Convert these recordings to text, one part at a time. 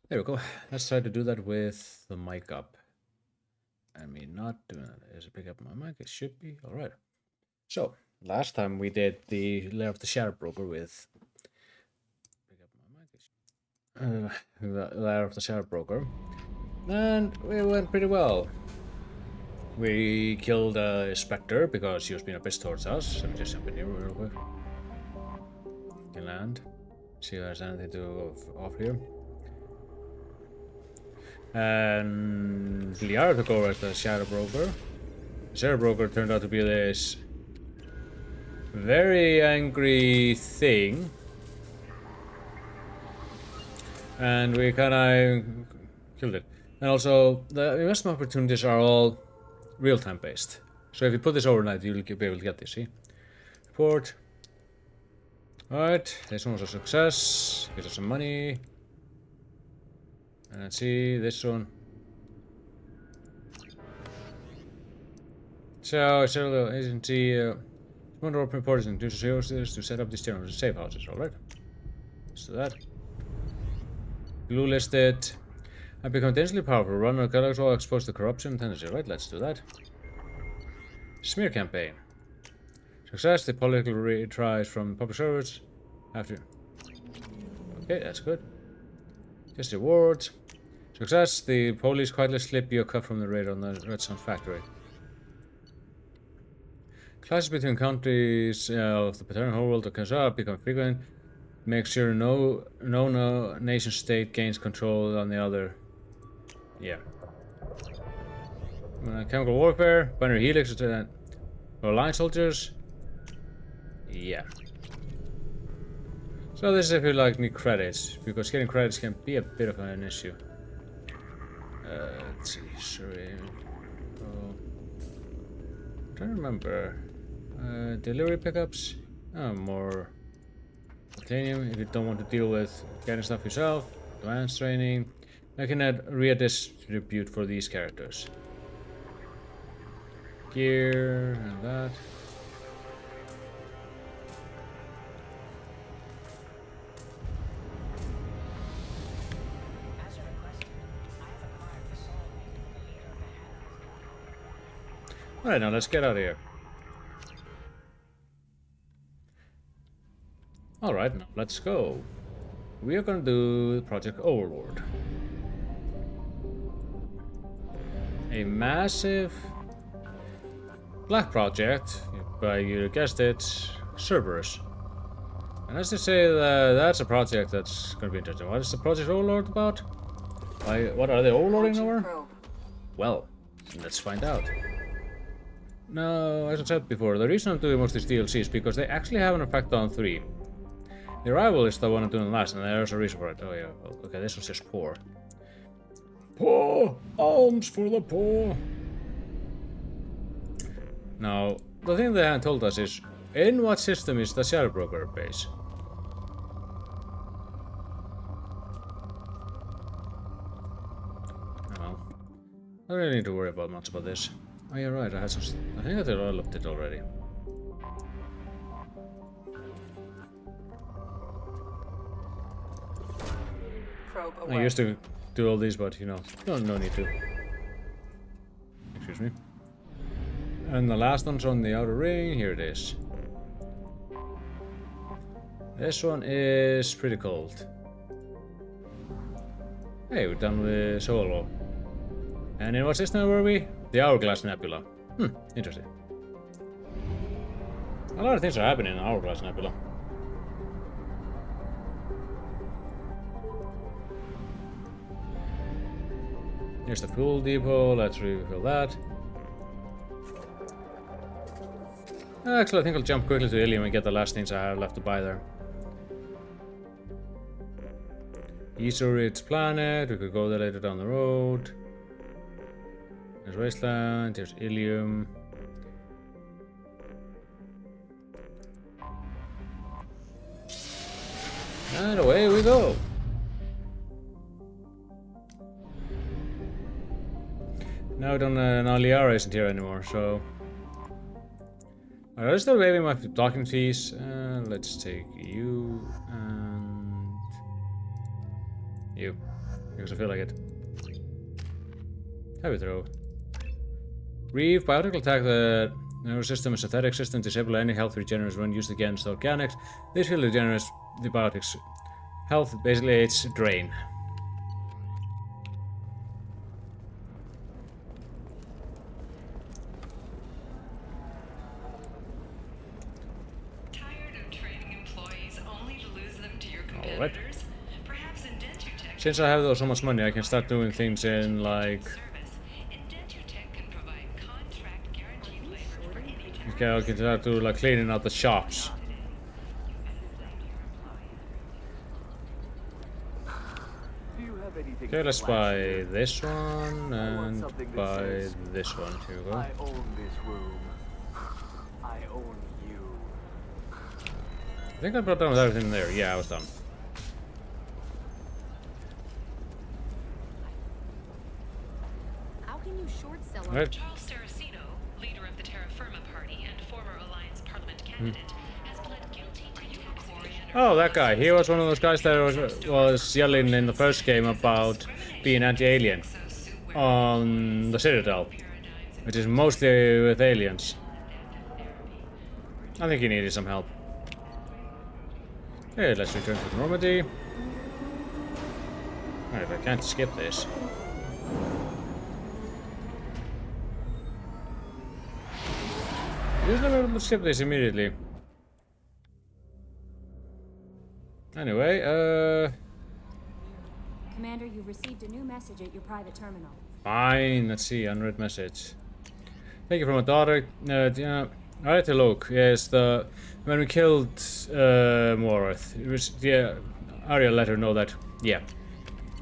There we go. Let's try to do that with the mic up. I mean, not doing it. Is it pick up my mic? It should be. All right. So, last time we did the layer of the shadow broker with pick up my mic. The layer of the shadow broker, and it went pretty well. We killed a specter because he was being a bitch towards us. Let me just jump in here real quick. Can land. See if there's anything to off here. And Liara took over as the Shadow Broker. The Shadow Broker turned out to be this very angry thing. And we kinda killed it. And also, the investment opportunities are all real-time based. So if you put this overnight, you'll be able to get this, see? Report. Alright, this one was a success. Gives us some money. And let's see, this one. So, several agency, one of our reporters and to set up these terminals as safe houses, alright? Let's do that. Blue listed. I've become densely powerful. Run our galaxy all exposed to corruption tendency, right? Let's do that. Smear campaign. Success, the political retries from public service. After. Okay, that's good. Just rewards. Success, the police quietly slip you a cut from the radar on the Red Sun factory. Clashes between countries of the paternal whole world of Kaza become frequent. Make sure no nation state gains control on the other. Yeah. Chemical warfare, binary helix, or line soldiers. Yeah. So this is if you like need credits, because getting credits can be a bit of an issue. Let's see, sorry. Oh. I'm trying to remember. Delivery pickups. Oh, more titanium if you don't want to deal with getting stuff yourself. Advanced training. I can redistribute for these characters. Gear and that. Alright, now let's get out of here. Alright, now let's go. We are gonna do Project Overlord. A massive black project, by you guessed it, Cerberus. And let's just say that that's a project that's gonna be interesting. What is the Project Overlord about? What are they overlording over? Well, let's find out. No, as I said before, the reason I'm doing most of these DLCs is because they actually have an effect on 3. The Arrival is the one I'm doing last, and there's a reason for it. Oh yeah, well, okay, this was just poor. Poor! Alms for the poor! Now, the thing they haven't told us is, in what system is the Shadow Broker base? Well, I don't really need to worry about much about this. Oh yeah, right, I had some... I think I looked at it already. I used to do all these, but you know, no need to. Excuse me. And the last one's on the outer ring. Here it is. This one is pretty cold. Hey, we're done with Solo. And in what system were we? The Hourglass Nebula. Interesting. A lot of things are happening in the Hourglass Nebula. Here's the fuel depot, let's refill that. Actually, I think I'll jump quickly to Ilium and get the last things I have left to buy there. Easterid's planet, we could go there later down the road. There's Wasteland, here's Ilium. And away we go! Now Liara isn't here anymore, so... Alright, let's start waiving my docking fees. Let's take you and... you. because I feel like it. Heavy throw. Reeve, biotic will attack the nervous system and synthetic system, disable any health regenerate when used against organics. This will regenerate the biotic's health, basically it's drain. Tired of training employees only to lose them to your competitors? Perhaps Indentutech. Since I have so much money, I can start doing things in like. Okay, I can start to like cleaning out the shops. Okay, let's buy this one and buy this one. Here we go. I own this room. I own you. I think I brought down with everything there. Yeah, I was done. How can you short sell a Right. Charles Saraceno, leader of the Terra Firma Party and former Alliance Parliament candidate, has pled guilty to usury. Oh, that guy. He was one of those guys that was yelling in the first game about being anti-alien on the Citadel, which is mostly with aliens. I think he needed some help. Okay, let's return to Normandy. Alright, I can't skip this. Usually I'm able to skip this immediately. Anyway, Commander, you've received a new message at your private terminal. fine. Let's see, unread message. Thank you for my daughter. Yeah, I had to look. Yes, when we killed Morath, it was Arya let her know that. Yeah,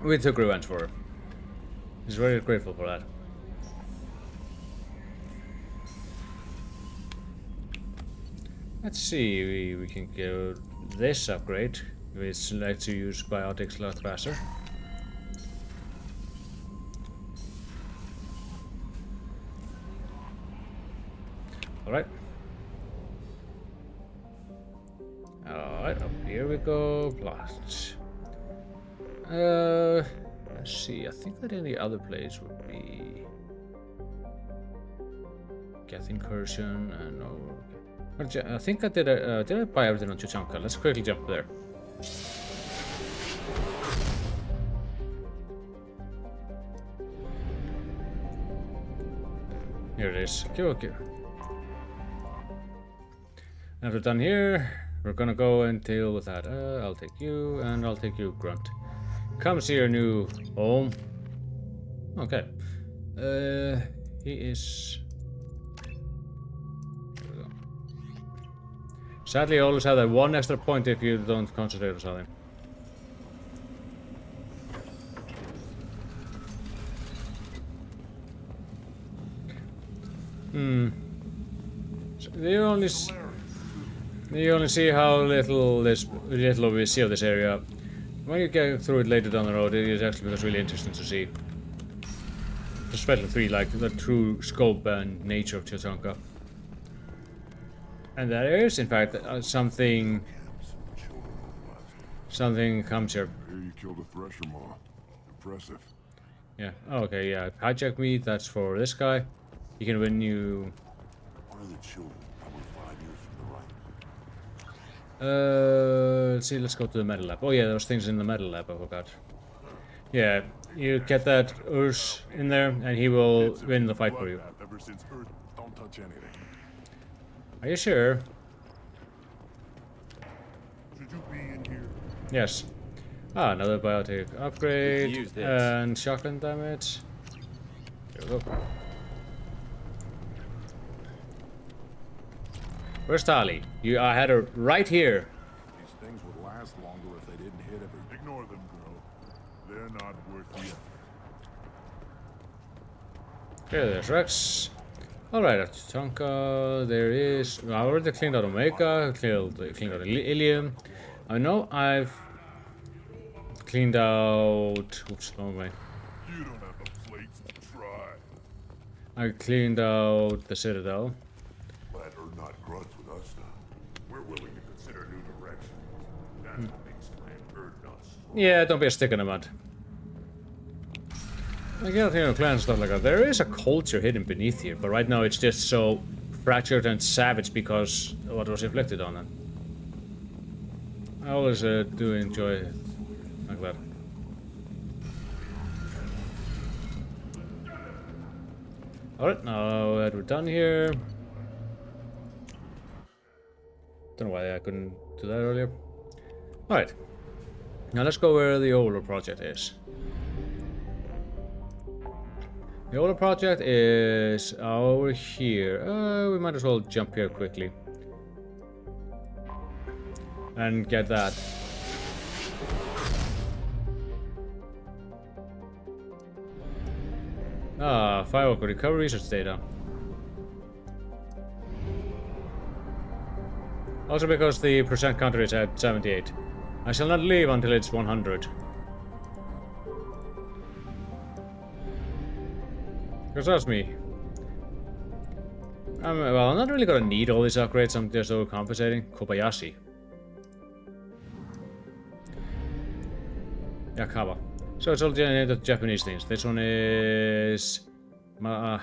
we took revenge for her. She's very grateful for that. Let's see. We can go this upgrade, which lets you use biotics a lot faster. Alright. Alright, up here we go. Blast. Let's see. I think that any other place would be Geth Incursion and no. I think I did I buy everything on Chichanka? Let's quickly jump there. Here it is. Okay. Now we're done here. We're gonna go and deal with that. I'll take you, and I'll take you, Grunt. Come see your new home. Okay. He is. Sadly, you always have that one extra point if you don't concentrate on something. So you only see how little we see of this area. When you get through it later down the road, it actually becomes really interesting to see. Especially 3, like the true scope and nature of Chichanka. And there is, in fact, something comes here. Here you killed a thresher maw. Impressive. Yeah. Oh, okay. Yeah. Hijack meat. That's for this guy. He can win you. One of the children, probably 5 years from the right. Let's see. Let's go to the metal lab. Oh yeah, those things in the metal lab. I forgot. Yeah. You get that Urs in there, and he will win the fight for you. Ever since Earth, don't touch anything. Are you sure? Should you be in here? Yes. Ah, another biotic upgrade use this. and shotgun damage. Here we go. Where's Tali? I had her right here. These things would last longer if they didn't hit everything. Ignore them, girl. They're not worth the effort. Okay, there's Rex. Alright, at Chichanka, there is. I already cleaned out Omega, cleaned out Ilium. I know I've cleaned out. Oops, wrong way. You don't have the plates to try. I cleaned out the Citadel. Let her not grudge with us now. We're willing to consider new directions. That's what makes Clan Earth not strong. Yeah, don't be a stick in the mud. I get clan and stuff like that. There is a culture hidden beneath here, but right now it's just so fractured and savage because of what was inflicted on them. I always do enjoy it like that. Alright, now that we're done here. Don't know why I couldn't do that earlier. Alright. Now let's go where the Overlord project is. The Overlord project is over here. We might as well jump here quickly. And get that. Ah, Firewalk will recover research data. Also because the percent counter is at 78. I shall not leave until it's 100. Because that's me. Well, I'm not really gonna need all these upgrades, I'm just overcompensating. Kobayashi. Yakawa. So it's all generated Japanese things. This one is... Masa?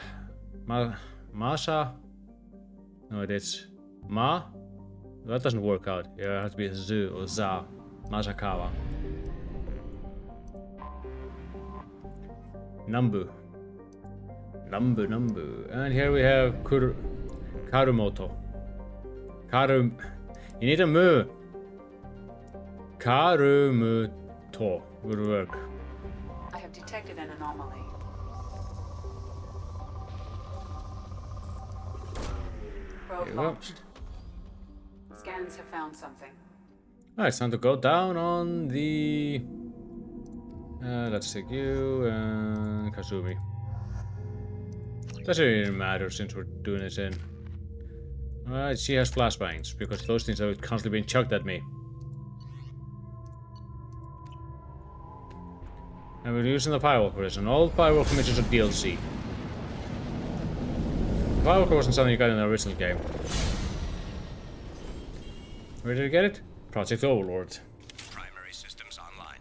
No, it is... Ma? That doesn't work out. Yeah, it has to be Zu or Za. Masakawa. Nambu. Nambu. And here we have Karumoto. You need a mu. Karumuto. Good work. I have detected an anomaly. Probe Here we go. launched. Scans have found something. Alright, it's time to go down on the... let's take you and Kazumi. Doesn't really matter since we're doing this in. Alright, she has flashbangs because those things are constantly being chucked at me. And we're using the Firewalker mission. All Firewalker missions are DLC. The Firewalker wasn't something you got in the original game. Where did you get it? Project Overlord. Primary systems online.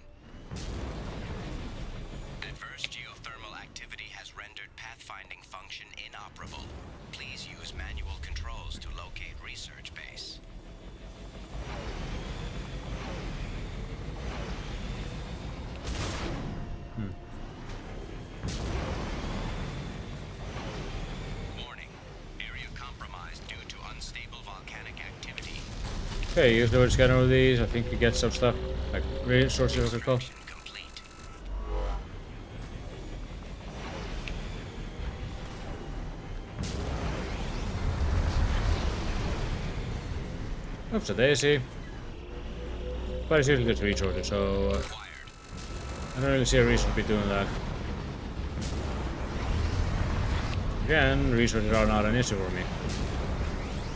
Adverse geothermal activity has rendered pathfinding function inoperable. Please use manual controls to locate research base. Warning. Area compromised due to unstable volcanic activity. Okay, usually we're just getting over these. I think you get some stuff like resources or call. Mission complete. Oops, a daisy. But it's usually just resources, so I don't really see a reason to be doing that. Again, resources are not an issue for me.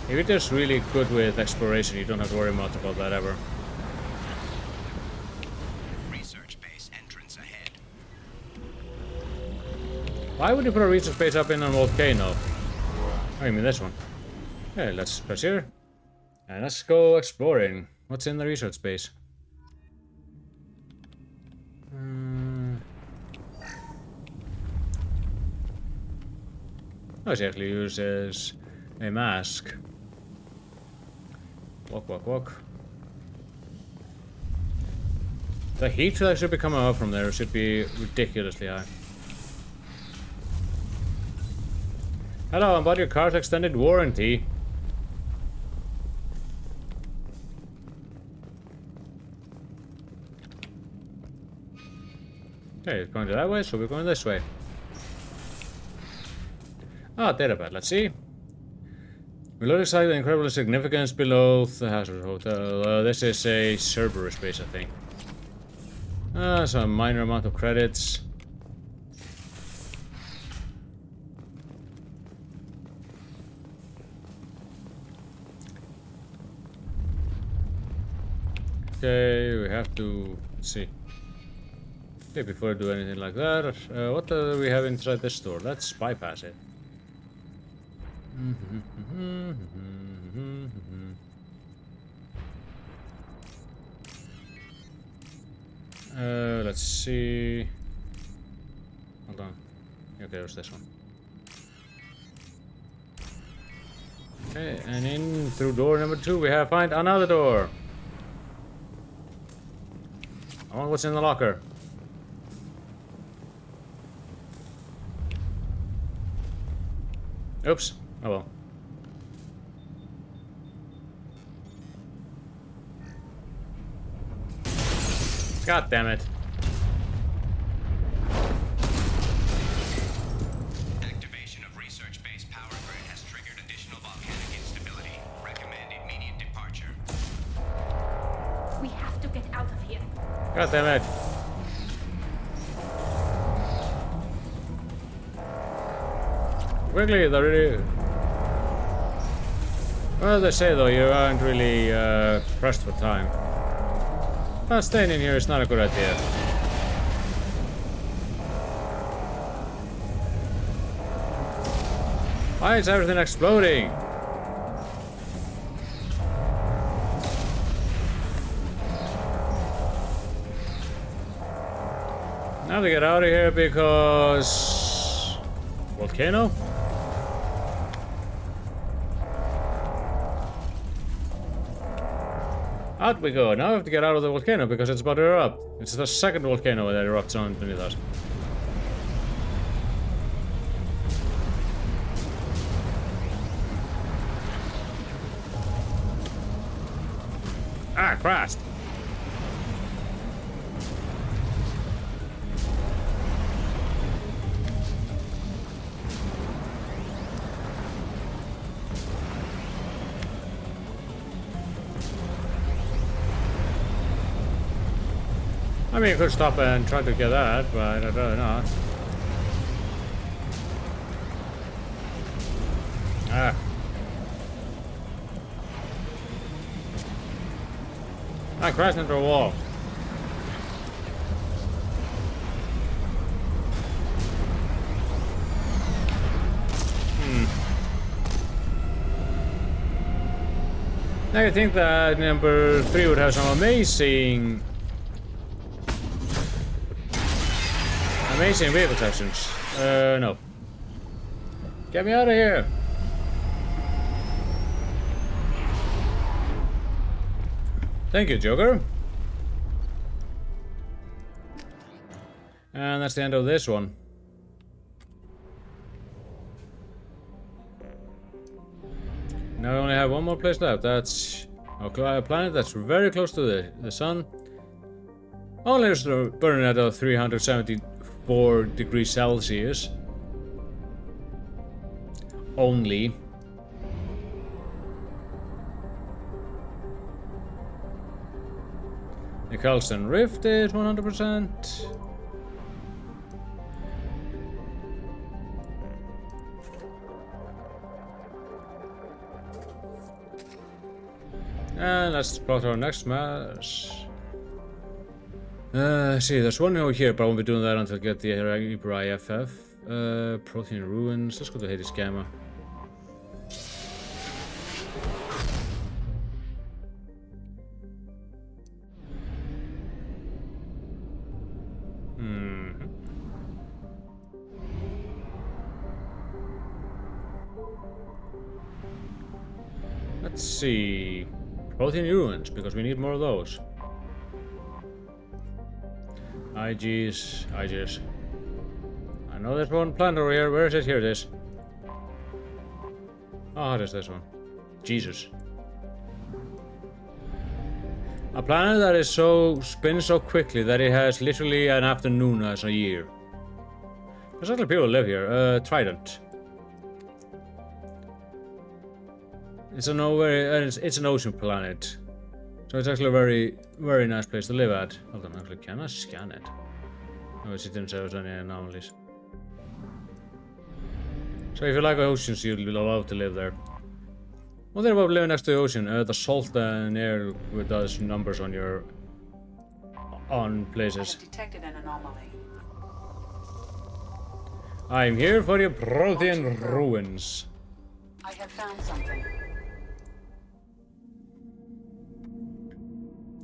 If you're just really good with exploration, you don't have to worry much about that ever. Research base entrance ahead. Why would you put a research base up in a volcano? Oh, you mean this one? Okay, let's press here. And let's go exploring. What's in the research base? Oh, she actually uses a mask. Walk. The heat that should be coming out from there should be ridiculously high. Hello, I'm about your car's extended warranty. Okay, it's going that way, so we're going this way. Ah, datapad, let's see. We look like the incredible significance below the hazard hotel. This is a Cerberus base, I think. Some minor amount of credits. Okay, we have to see. Okay, before I do anything like that, what do we have inside this store? Let's bypass it. Let's see. Hold on. Okay, it was this one. Okay, and in through door number 2 we have find another door. I wonder what's in the locker. Oops. Oh well. God damn it. Activation of research-based power grid has triggered additional volcanic instability. Recommend immediate departure. We have to get out of here. God damn it. Quickly, they're really... Well, they say though, you aren't really pressed for time. Staying in here is not a good idea. Why is everything exploding? Now to get out of here because... Volcano? Out we go. Now we have to get out of the volcano because it's about to erupt. It's the second volcano that erupts on beneath us. Ah, crashed. I mean, you could stop and try to get that, but I'd rather not. Ah. I crashed into a wall. Now you think that number 3 would have some amazing vehicle sections. No. Get me out of here. Thank you, Joker. And that's the end of this one. Now we only have one more place left. That's a planet that's very close to the sun. Only is burning at 374 degrees Celsius. Only. The Carlson Rift is 100%. And let's plot our next match. See, there's one over here, but I won't be doing that until I get the Hyper IFF. Protein Ruins. Let's go to Hades Gamma. Let's see. Protein Ruins, because we need more of those. IGs. I know there's one planet over here. Where is it? Here it is. Oh, it is this one. Jesus. A planet that is spins so quickly that it has literally an afternoon as a year. There's actually people who live here. Trident. It's an ocean planet. So it's actually a very, very nice place to live at. Hold on, actually, can I scan it? No, it didn't say there was any anomalies. So if you like oceans, you'll be allowed to live there. One thing about living next to the ocean, the salt and air does numbers on your... places. I have detected an anomaly. I'm here for your protein ruins. I have found something.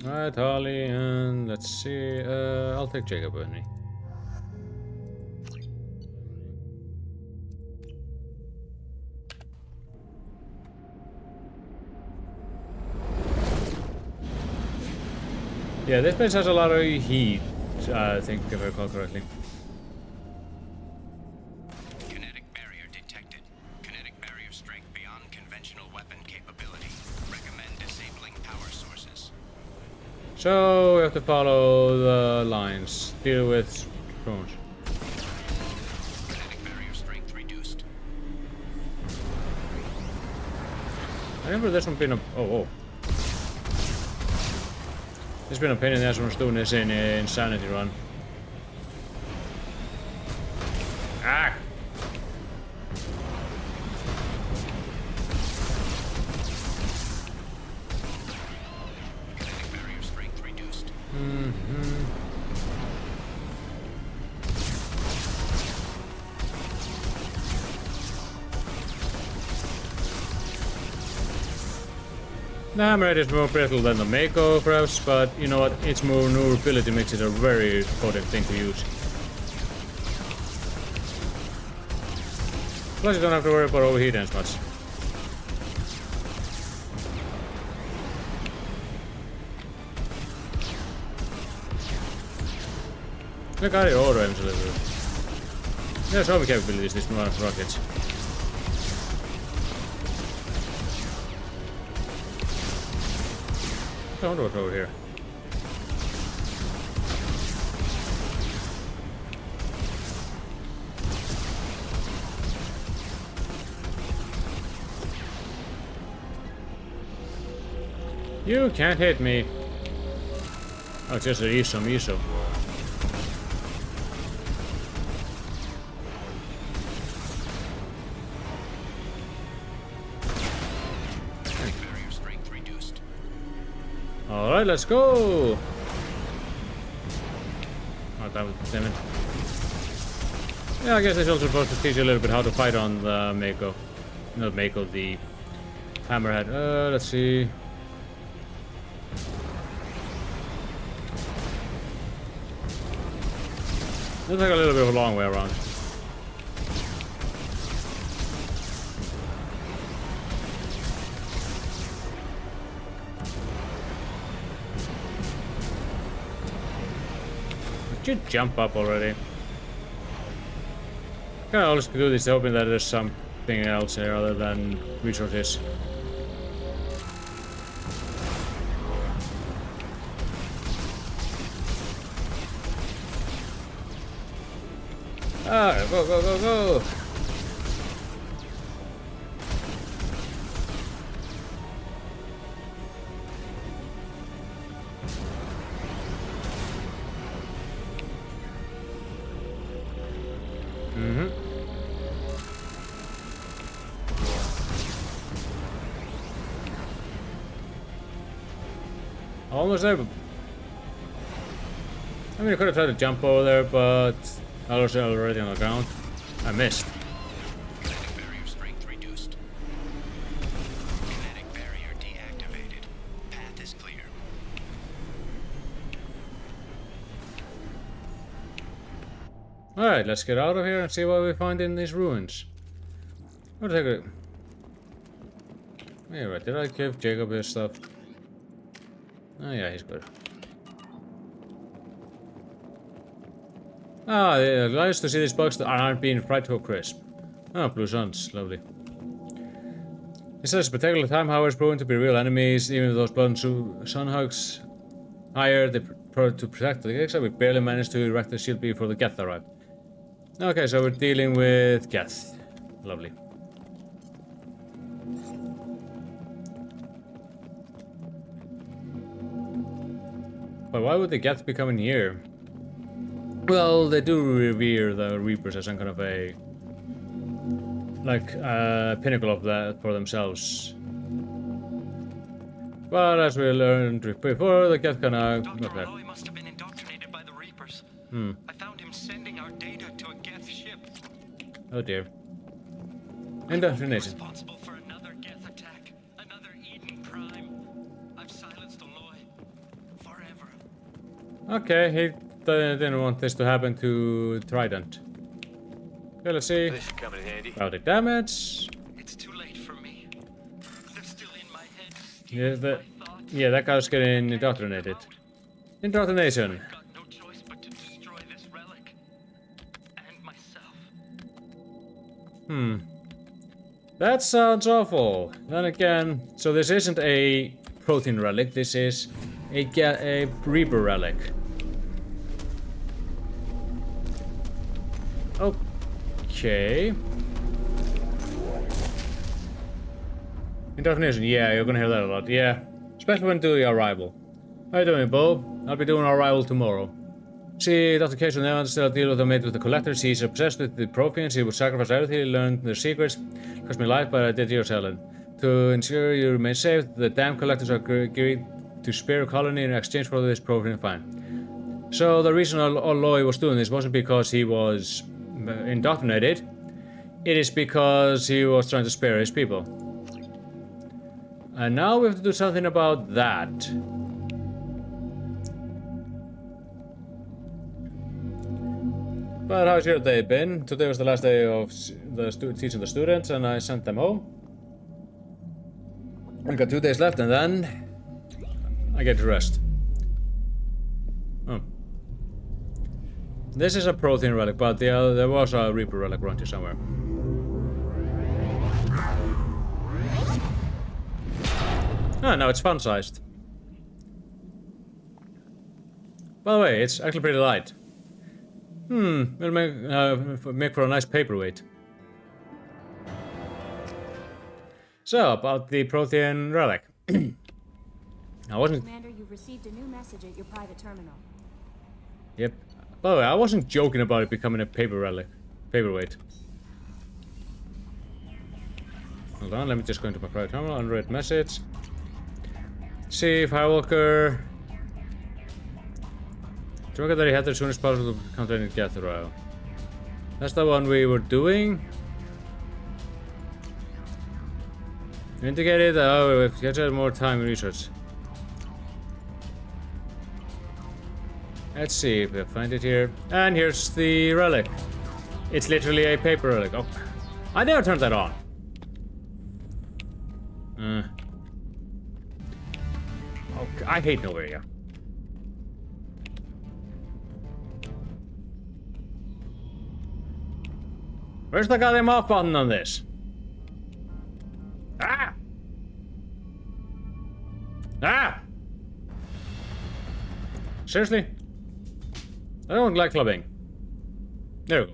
Alright, Holly, and let's see. I'll take Jacob with me. Yeah, this place has a lot of heat, I think, if I recall correctly. Kinetic barrier detected. Kinetic barrier strength beyond conventional weapon capability. Recommend disabling power sources. So, we have to follow the lines. Deal with drones. Kinetic barrier strength reduced. I remember this one being a... Oh. This has been a pain in the ass when I was doing this in Insanity Run. Ah! Kinetic barrier strength reduced. The Hammerhead is more brittle than the Mako, perhaps, but you know what? Its maneuverability makes it a very potent thing to use. Plus, you don't have to worry about overheating as much. Look at it auto aims a little bit. There's so many capabilities, these rockets. I wonder what's over here. You can't hit me. Oh, it's just an miso. Barrier strength reduced. Alright, let's go! Oh, damn it. Yeah, I guess it's also supposed to teach you a little bit how to fight on the Mako. Not Mako, the Hammerhead. Let's see. Looks like a little bit of a long way around. Did you jump up already? Kinda always do this hoping that there's something else here other than resources. Ah, go! Almost there. I mean, I could have tried to jump over there, but I was already on the ground. I missed. Kinetic barrier strength reduced. Kinetic barrier deactivated. Path is clear. Alright, let's get out of here and see what we find in these ruins. I'll take a... Yeah, right. Did I give Jacob his stuff? Oh yeah, he's good. Ah, yeah, nice to see these bugs that aren't being fried to a crisp. Oh, blue suns, lovely. It says particular time, however, is proven to be real enemies, even if those blood sun hugs higher to protect the Gexa. We barely managed to erect the shield before the Geth arrived. Okay, so we're dealing with Geth. Lovely. But why would the Geth be coming here? Well, they do revere the Reapers as some kind of a... like, pinnacle of that for themselves. But as we learned before, the Geth kinda... Dr. Aloy must have been indoctrinated by the Reapers. I found him sending our data to a Geth ship. Oh dear. I'm Indoctrination. responsible for another Geth attack. Another Eden Prime. I've silenced Aloy. Forever. Okay, he didn't want this to happen to Trident. Okay, let's see. This should come in handy. Biotic damage. It's too late for me. They're still in my head. Yeah, stealing my thoughts. yeah, that guy's getting indoctrinated. Indoctrination. I've got no choice but to destroy this relic. And myself. That sounds awful. Then again, so this isn't a protein relic, this is a Reaper relic. Okay. Indoctrination, yeah, you're gonna hear that a lot, yeah. Especially when doing your arrival. How you doing, Bo? I'll be doing our arrival tomorrow. See, Dr. Case will never still deal with the mate with the collectors. He's obsessed with the Protheans. He would sacrifice everything he learned their secrets. Cost me life, but I did your telling. To ensure you remain safe, the damn collectors are agreed to spare a colony in exchange for this Prothean find. So the reason Aloy was doing this wasn't because he was indoctrinated. It is because he was trying to spare his people. And now we have to do something about that. But how's your day been? Today was the last day of teaching the students, and I sent them home. I've got 2 days left, and then I get to rest. Oh. This is a protein relic, but there was a Reaper relic around here somewhere. Oh, now it's fun-sized. By the way, it's actually pretty light. It'll make for a nice paperweight. So, about the Prothean relic. I wasn't... Commander, you've received a new message at your private terminal. Yep. By the way, I wasn't joking about it becoming a paperweight. Hold on, let me just go into my private terminal, unread message. See, Firewalker... Remember that he had as soon as possible to counter any Gathero. That's the one we were doing. Indicated, oh, we've got more time in research. Let's see if we find it here. And here's the relic. It's literally a paper relic. Oh, I never turned that on. Okay, I hate Novaria. Where's the goddamn off button on this? Ah! Ah! Seriously? I don't like clubbing. There we go.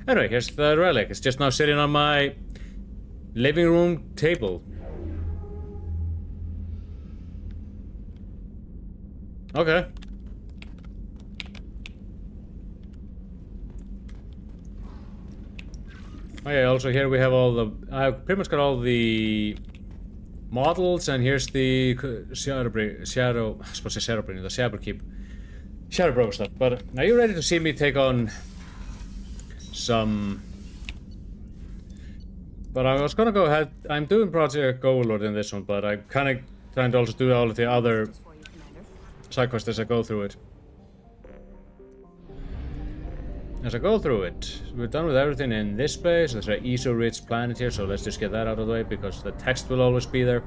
Anyway, here's the relic. It's just now sitting on my living room table. Okay. Okay, also here we have all the... I've pretty much got all the models, and here's the the Shadowbro stuff. But are you ready to see me take on some... But I was gonna go ahead... I'm doing Project Overlord in this one, but I'm kinda trying to also do all of the other side quests as I go through it. As I go through it, we're done with everything in this space. There's an ESO-rich planet here, so let's just get that out of the way because the text will always be there.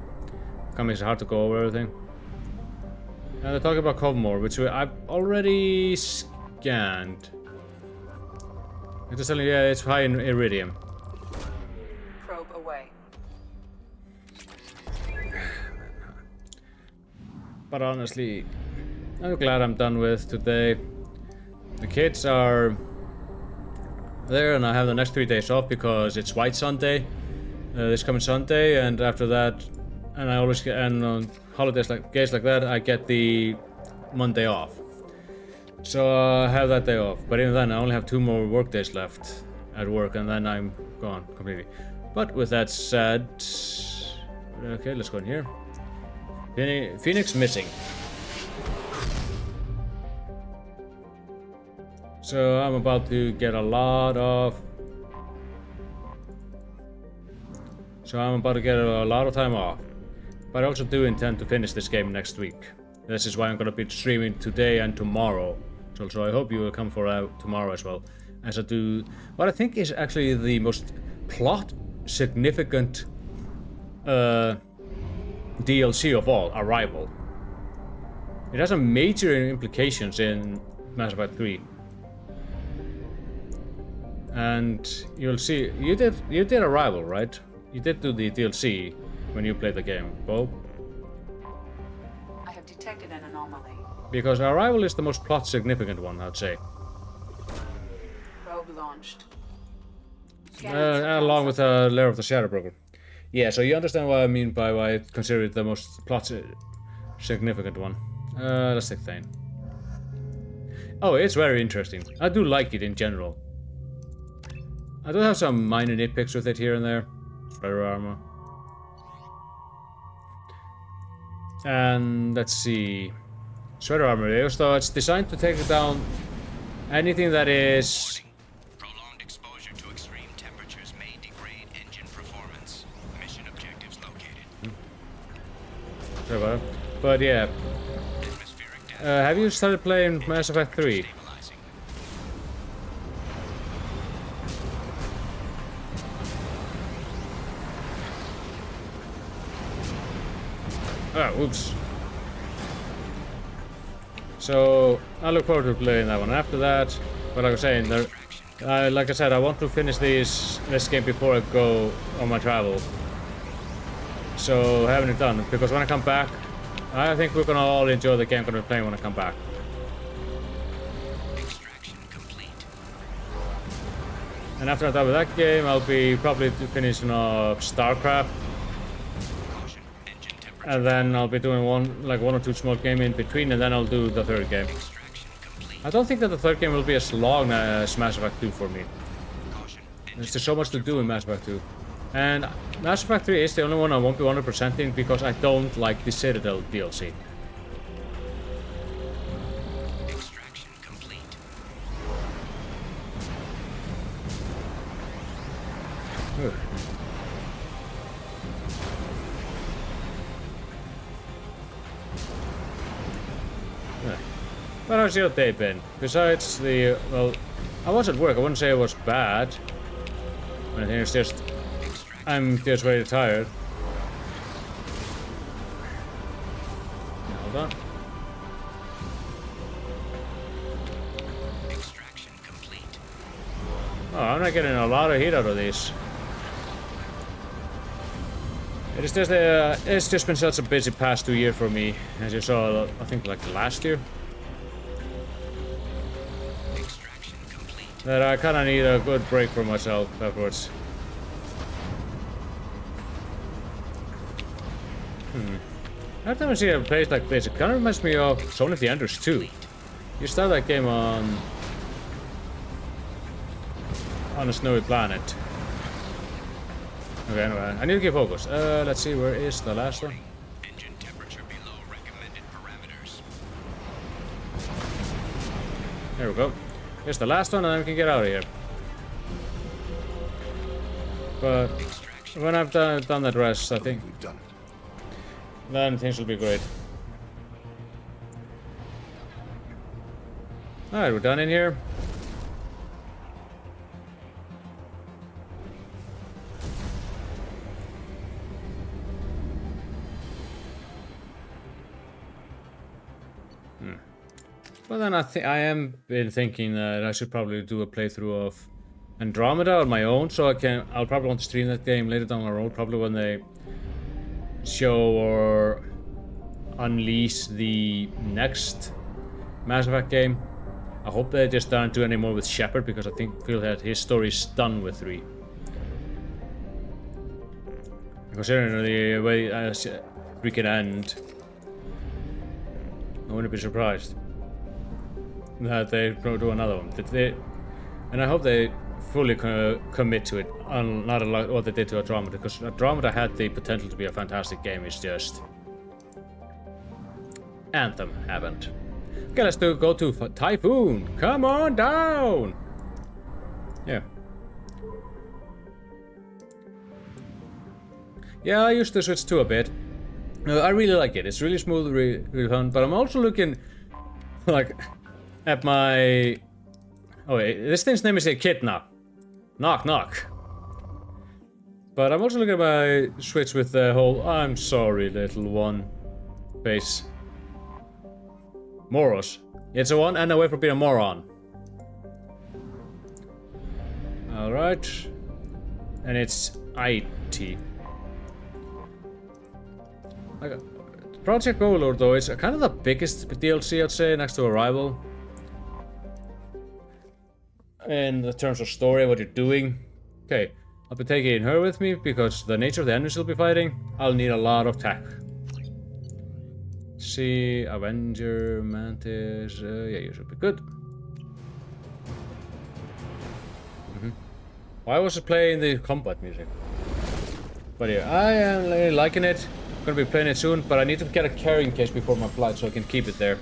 Kinda makes it hard to go over everything. And they're talking about Kovmore, which I've already scanned. It's just telling you, yeah, it's high in iridium. Probe away. But honestly, I'm glad I'm done with today. The kids are there, and I have the next 3 days off because it's White Sunday, this coming Sunday, and after that, and I always get, and on holidays like days like that, I get the Monday off. So I have that day off. But even then, I only have 2 more work days left at work, and then I'm gone completely. But with that said, okay, let's go in here. Phoenix missing. So I'm about to get a lot of... time off. But I also do intend to finish this game next week. This is why I'm gonna be streaming today and tomorrow. So I hope you will come for tomorrow as well. As I do what I think is actually the most plot significant DLC of all, Arrival. It has some major implications in Mass Effect 3. And you'll see, you did Arrival, right? You did do the DLC when you played the game, Bo? I have detected an anomaly. Because Arrival is the most plot significant one, I'd say. Probe launched. Along with Lair of the Shadow Broker. Yeah, so you understand what I mean by why I consider it the most plot significant one. Let's take Thane. Oh, it's very interesting. I do like it in general. I do have some minor nitpicks with it here and there. Shredder armor. And let's see. Shredder armor, so it's designed to take down anything that is... Prolonged exposure to extreme temperatures may degrade engine performance. Mission objectives located. Sorry about that. But yeah. Atmospheric data Have you started playing Mass Effect 3? stabilizing. Ah, oops. So, I look forward to playing that one. After that, what I was saying, like I said, I want to finish this game before I go on my travel. So, having it done, because when I come back, I think we're gonna all enjoy the game I'm gonna be playing when I come back. Extraction complete. And after I'm done with that game, I'll be probably finishing up StarCraft. Caution. Engine temperature. And then I'll be doing one or two small games in between, and then I'll do the third game. Extraction complete. I don't think that the third game will be as long as Mass Effect 2 for me. Caution. There's just so much to do in Mass Effect 2. And Mass Effect 3 is the only one I won't be 100%ing because I don't like the Citadel DLC. Extraction complete. Ugh. Yeah. But how's your day been? Besides the... well, I was at work. I wouldn't say it was bad. I think it's just... I'm just very tired. Hold on. Extraction complete. Oh, I'm not getting a lot of heat out of these. It's just been such a busy past 2 years for me, as you saw, I think like last year. Extraction complete. That I kinda need a good break for myself afterwards. Every time I see a place like this, it kinda reminds me of Zone of the Enders 2. You start that game on a snowy planet. Okay, anyway, I need to get focused. Let's see, where is the last one? Engine temperature below recommended parameters. There we go. Here's the last one, and then we can get out of here. But when I've done that rest, I think We've done it. then things will be great. Alright, we're done in here. Well then I am been thinking that I should probably do a playthrough of Andromeda on my own, so I'll probably want to stream that game later down the road, probably when they show or unleash the next Mass Effect game. I hope they just don't do any more with Shepard, because I feel that his story is done with 3. Considering the way we can end, I wouldn't be surprised that they do another one. And I hope they fully commit to it, not like what they did to Andromeda, because Andromeda had the potential to be a fantastic game. It's just Anthem haven't. Okay, let's go to Typhoon. Come on down. Yeah. Yeah, I used to switch 2 a bit. I really like it. It's really smooth, really fun. But I'm also looking like at my... oh wait, this thing's name is Echidna. Knock knock. But I'm also looking at my Switch with the whole "I'm sorry, little one" face. Moros. It's a one and away from being a moron. Alright. And it's IT. Okay. Project Overlord, though, is kind of the biggest DLC, I'd say, next to Arrival. In the terms of story, what you're doing. Okay, I'll be taking her with me because the nature of the enemies we'll be fighting, I'll need a lot of tech. See, Avenger, Mantis, yeah, you should be good. Why was it playing the combat music? But yeah, I am really liking it. I'm gonna be playing it soon, but I need to get a carrying case before my flight so I can keep it there.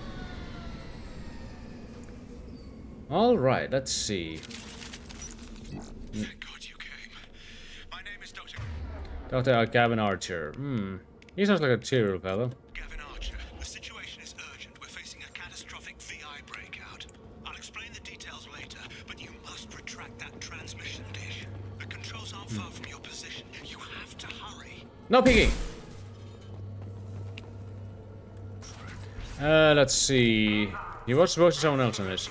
Alright, let's see. Thank God you came. My name is Dr. Gavin Archer. He sounds like a cheery fellow. Gavin Archer. The situation is urgent. We're facing a catastrophic VI breakout. I'll explain the details later, but you must retract that transmission dish. The controls aren't far from your position. You have to hurry. No peeking! Let's see. You were supposed to someone else on this.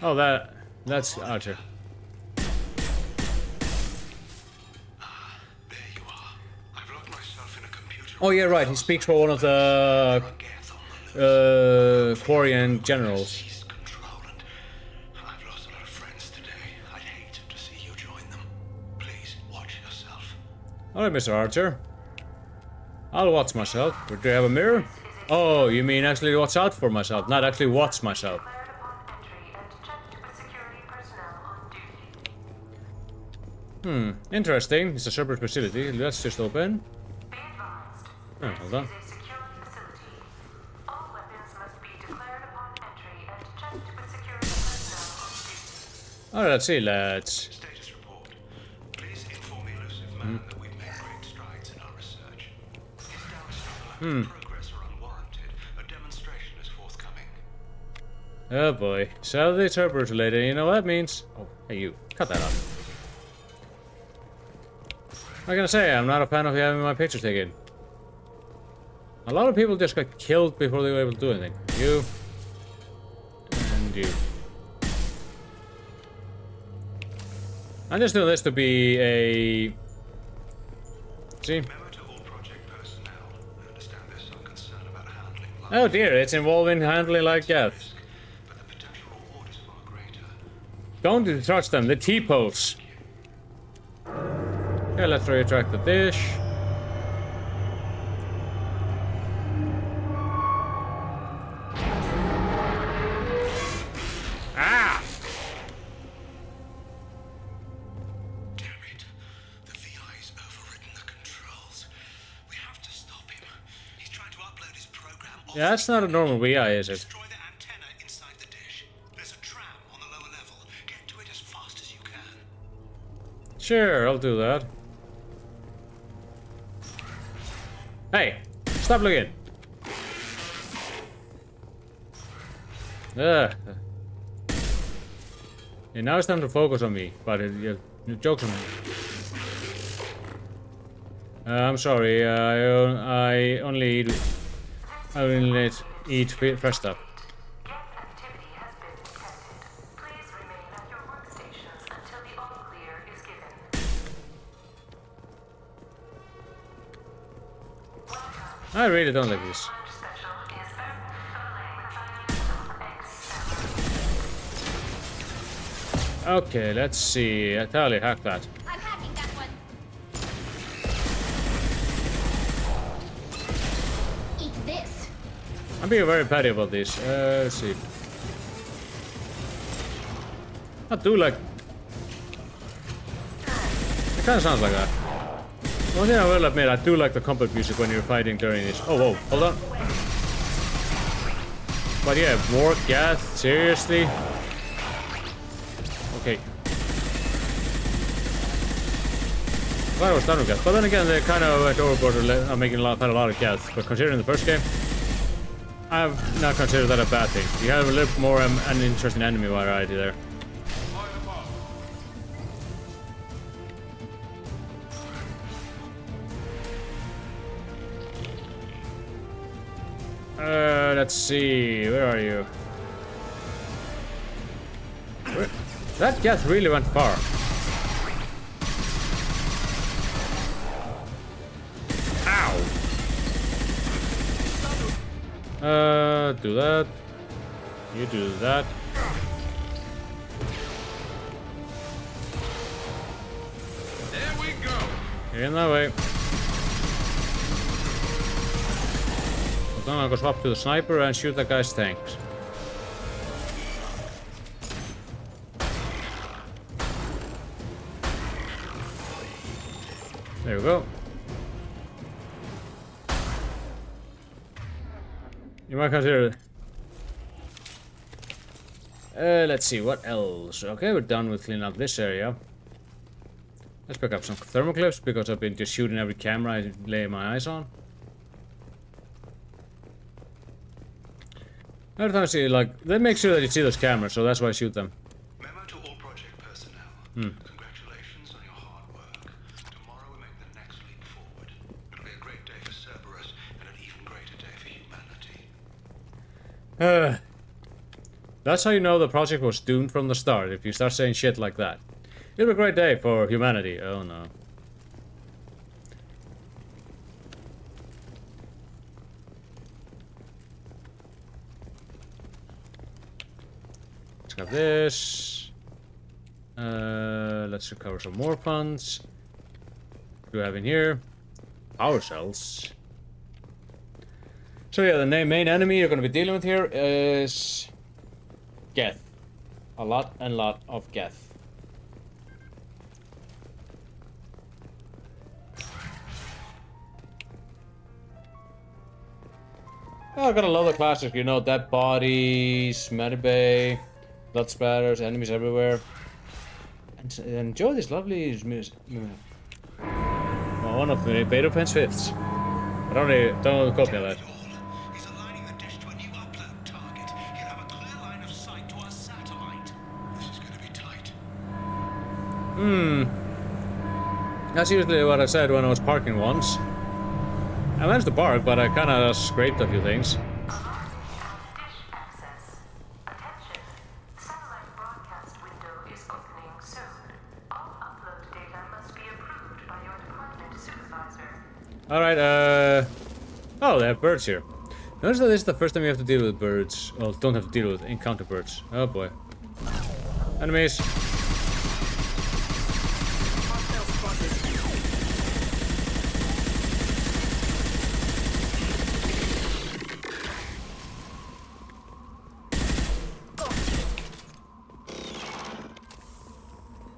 Oh, that's Archer. There you are. I've locked myself in a computer. Oh yeah, right. He speaks for one of the Quarian generals. She's control, and I've lost a lot of friends today. I'd hate to see you join them. Please watch yourself. Alright, Mr. Archer. I'll watch myself. Do you have a mirror? Oh, you mean actually watch out for myself, not actually watch myself. Interesting. It's a separate facility. Let's just open. Oh, hold on. Alright, let's see, lads. Status report. Please inform the elusive man that we've made great strides in our research. His doubts about progress are unwarranted. A demonstration is forthcoming. Oh boy. Sell the interpreter later. You know what that means? Oh, hey you. Cut that out. I'm gonna say, I'm not a fan of having my picture taken. A lot of people just got killed before they were able to do anything. You. And you. I'm just doing this to be a... See? Memo to all project personnel. I understand there's some concern about handling live. Oh dear, it's involving handling like death. But the potential reward is far greater. Don't touch them, the T-pose. Yeah, let's retract the dish. Ah! Damn it. The VI's overridden the controls. We have to stop him. He's trying to upload his program. Yeah, that's not a normal VI, is it? Destroy the antenna inside the dish. There's a tram on the lower level. Get to it as fast as you can. Sure, I'll do that. Hey, stop looking. Ugh. Yeah, now it's time to focus on me, but your jokes on me. I'm sorry, I only eat fresh stuff. Activity has been detected. Please remain at your workstations until the all clear is given. I really don't like this. Okay, let's see. Tally, hack that. I'm hacking that one. Eat this. I'm being very petty about this. Let's see. I do like... It kind of sounds like that. One thing I will admit, I do like the combat music when you're fighting during this. Oh, whoa, hold on. But yeah, war gas, seriously? Okay. Well, I was done with gas, but then again, they kind of went overboard and making a lot of gas. But considering the first game, I've not considered that a bad thing. You have a little more an interesting enemy variety there. Let's see. Where are you? That Geth really went far. Ow! Do that. You do that. There we go. In that way. But then I'll go swap to the sniper and shoot that guy's tanks. There we go. You might consider it. Let's see, what else? Okay, we're done with cleaning up this area. Let's pick up some thermal clips because I've been just shooting every camera I lay my eyes on. Every time I see, like, they make sure that you see those cameras, so that's why I shoot them. Memo to all project personnel. Congratulations on your hard work. Tomorrow we make the next leap forward. It'll be a great day for Cerberus and an even greater day for humanity. That's how you know the project was doomed from the start, if you start saying shit like that. It'll be a great day for humanity. Oh no. Let's grab this. Let's recover some more funds. What do we have in here? Power cells. So yeah, the main enemy you're going to be dealing with here is Geth. A lot of Geth. Oh, I gotta love the classics, you know, dead bodies, medbay, blood splatters, enemies everywhere. And enjoy this lovely music. Well, one of the Beethoven's fifths. Don't quote me on that. He's aligning the dish to a new upload target. He'll have a clear line of sight to our satellite. This is gonna be tight. That's usually what I said when I was parking once. I managed to park, but I kinda scraped a few things. Dish access. Attention. Satellite broadcast window is opening soon. All upload data must be approved by your department supervisor. Alright, oh, they have birds here. Notice that this is the first time you have to deal with birds. Well, don't have to deal with, encounter birds. Oh boy. Enemies.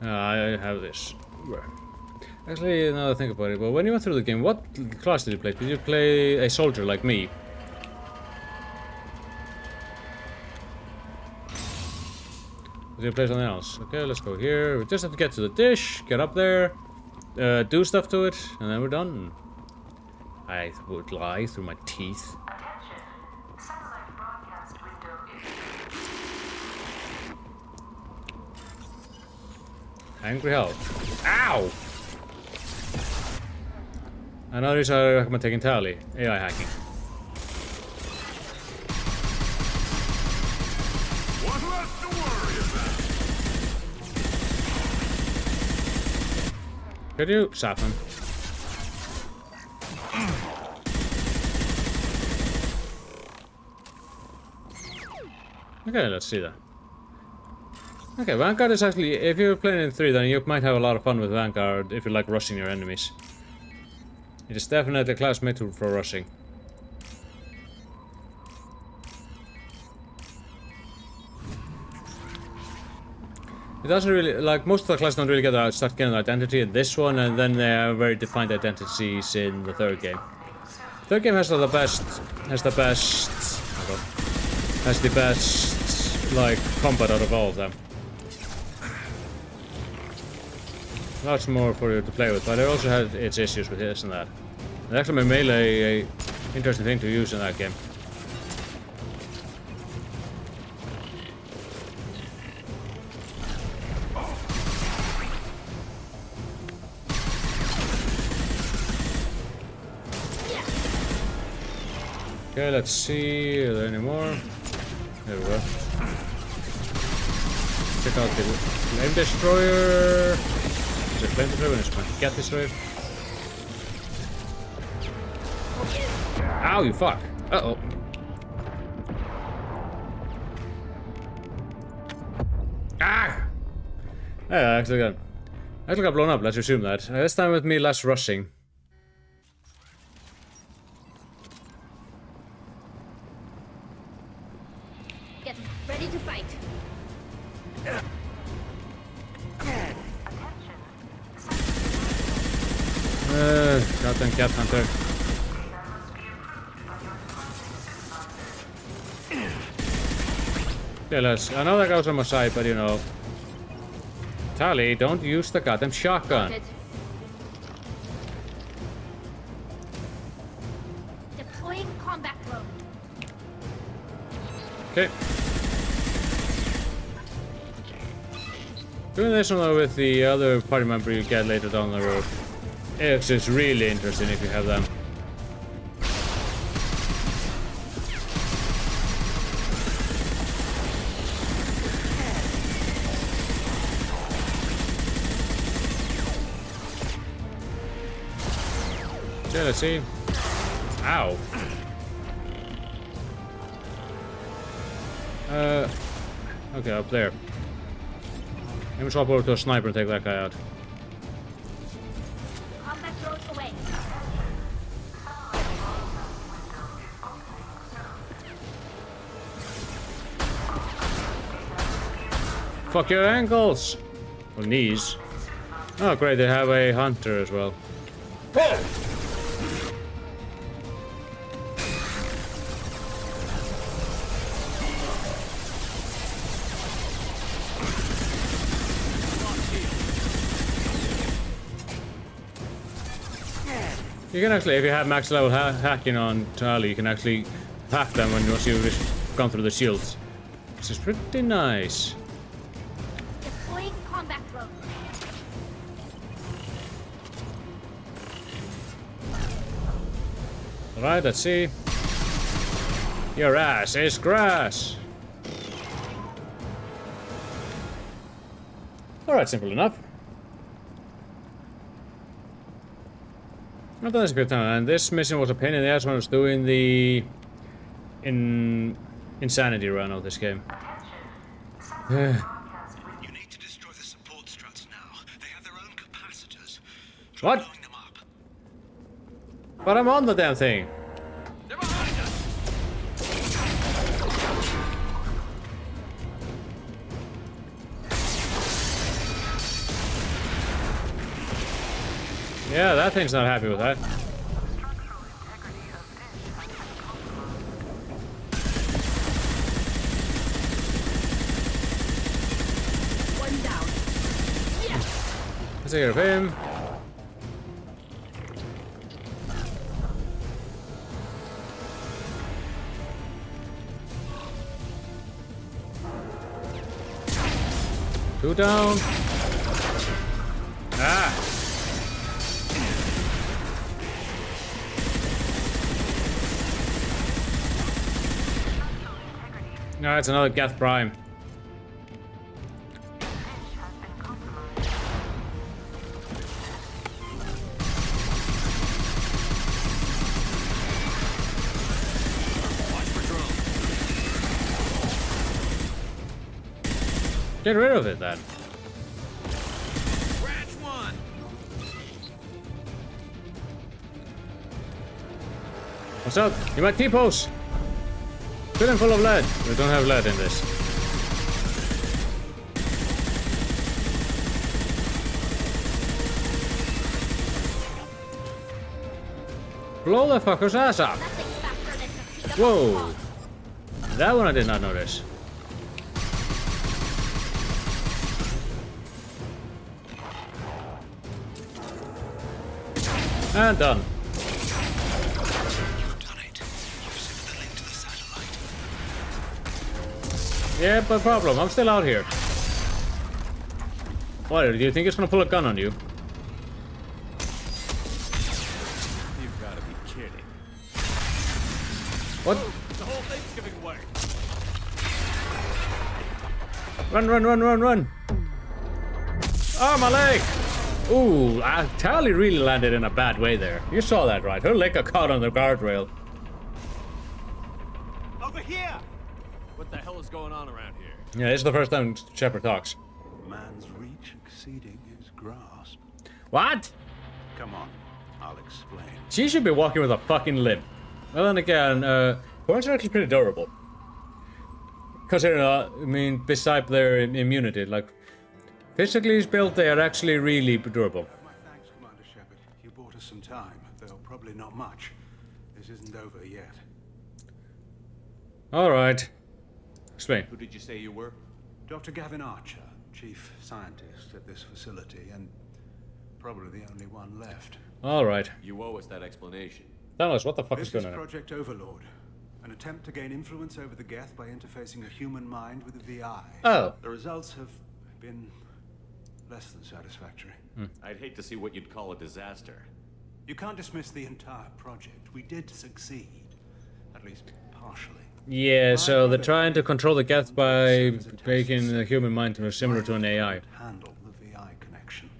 I have this. Actually, now that I think about it, but when you went through the game, what class did you play? Did you play a soldier like me? Did you play something else? Okay, let's go here. We just have to get to the dish, get up there, do stuff to it, and then we're done. I would lie through my teeth. Attention. Satellite broadcast window is Angry health. Ow! Another reason I recommend taking Tally. AI hacking. What's left to worry about? Could you zap him? Okay, let's see that. Okay, Vanguard is actually, if you're playing in 3, then you might have a lot of fun with Vanguard if you like rushing your enemies. It is definitely a class made for rushing. It doesn't really, like, most of the classes don't really start getting an identity in this one, and then they have very defined identities in the third game. Third game has the best, like, combat out of all of them. Lots more for you to play with, but it also had its issues with this and that. It actually made melee an interesting thing to use in that game. Okay, let's see. Are there any more? There we go. Check out the flame destroyer. Is it flame destroyer? It's my cat destroyer. Ow, you fuck. Uh-oh. Ah! Yeah, I actually got blown up, let's assume that. This time with me less rushing. Get ready to fight. Goddamn cat hunter. I know that goes on my side, but you know. Tally, don't use the goddamn shotgun. Deploying combat drone. Okay. Doing this one with the other party member you get later down the road. It's just really interesting if you have them. Okay, let's see. Ow. Okay, up there. Let me swap over to a sniper and take that guy out. Combat drone away. Fuck your ankles! Or knees. Oh great, they have a hunter as well. Oh! You can actually, if you have max level hacking on Tally, you can actually hack them once you've gone through the shields. Which is pretty nice. Deploying combat drone. Alright, let's see. Your ass is grass. Alright, simple enough. I've done this a good time, and this mission was a pain in the ass when I was doing the insanity run of this game. You need to destroy the support struts now. They have their own capacitors. Try What? blowing them up. But I'm on the damn thing. They're behind us. Yeah, that thing's not happy with that. One down. Let's take care of him. Two down. Ah. No, it's another Gath Prime. Get rid of it then. Scratch one. What's up? You might T-pose. Fill him full of lead. We don't have lead in this. Blow the fucker's ass up. Whoa. That one I did not notice. And done. Yeah, but problem. I'm still out here. What, do you think it's gonna pull a gun on you? You've got to be kidding. What Run, run, run, run, run! Oh, my leg! Ooh, Tally really landed in a bad way there. You saw that, right? Her leg got caught on the guardrail. Over here! What the hell is going on around here? Yeah, this is the first time Shepard talks. Man's reach exceeding his grasp. What? Come on, I'll explain. She should be walking with a fucking limp. Well, then again, horns are actually pretty durable. Considering, I mean, beside their immunity, like, physically built, they are actually really durable. My thanks, Commander Shepard. You bought us some time, though probably not much. This isn't over yet. Alright. Explain. Who did you say you were? Dr. Gavin Archer, chief scientist at this facility, and probably the only one left. Alright. You owe us that explanation. Tell us, what the fuck This is is going on? Project Overlord, an attempt to gain influence over the Geth by interfacing a human mind with a VI. Oh. The results have been less than satisfactory. I'd hate to see what you'd call a disaster. You can't dismiss the entire project. We did succeed, at least partially. Yeah, so they're trying to control the Geth by making the human mind similar to an AI. Handle the VI connection.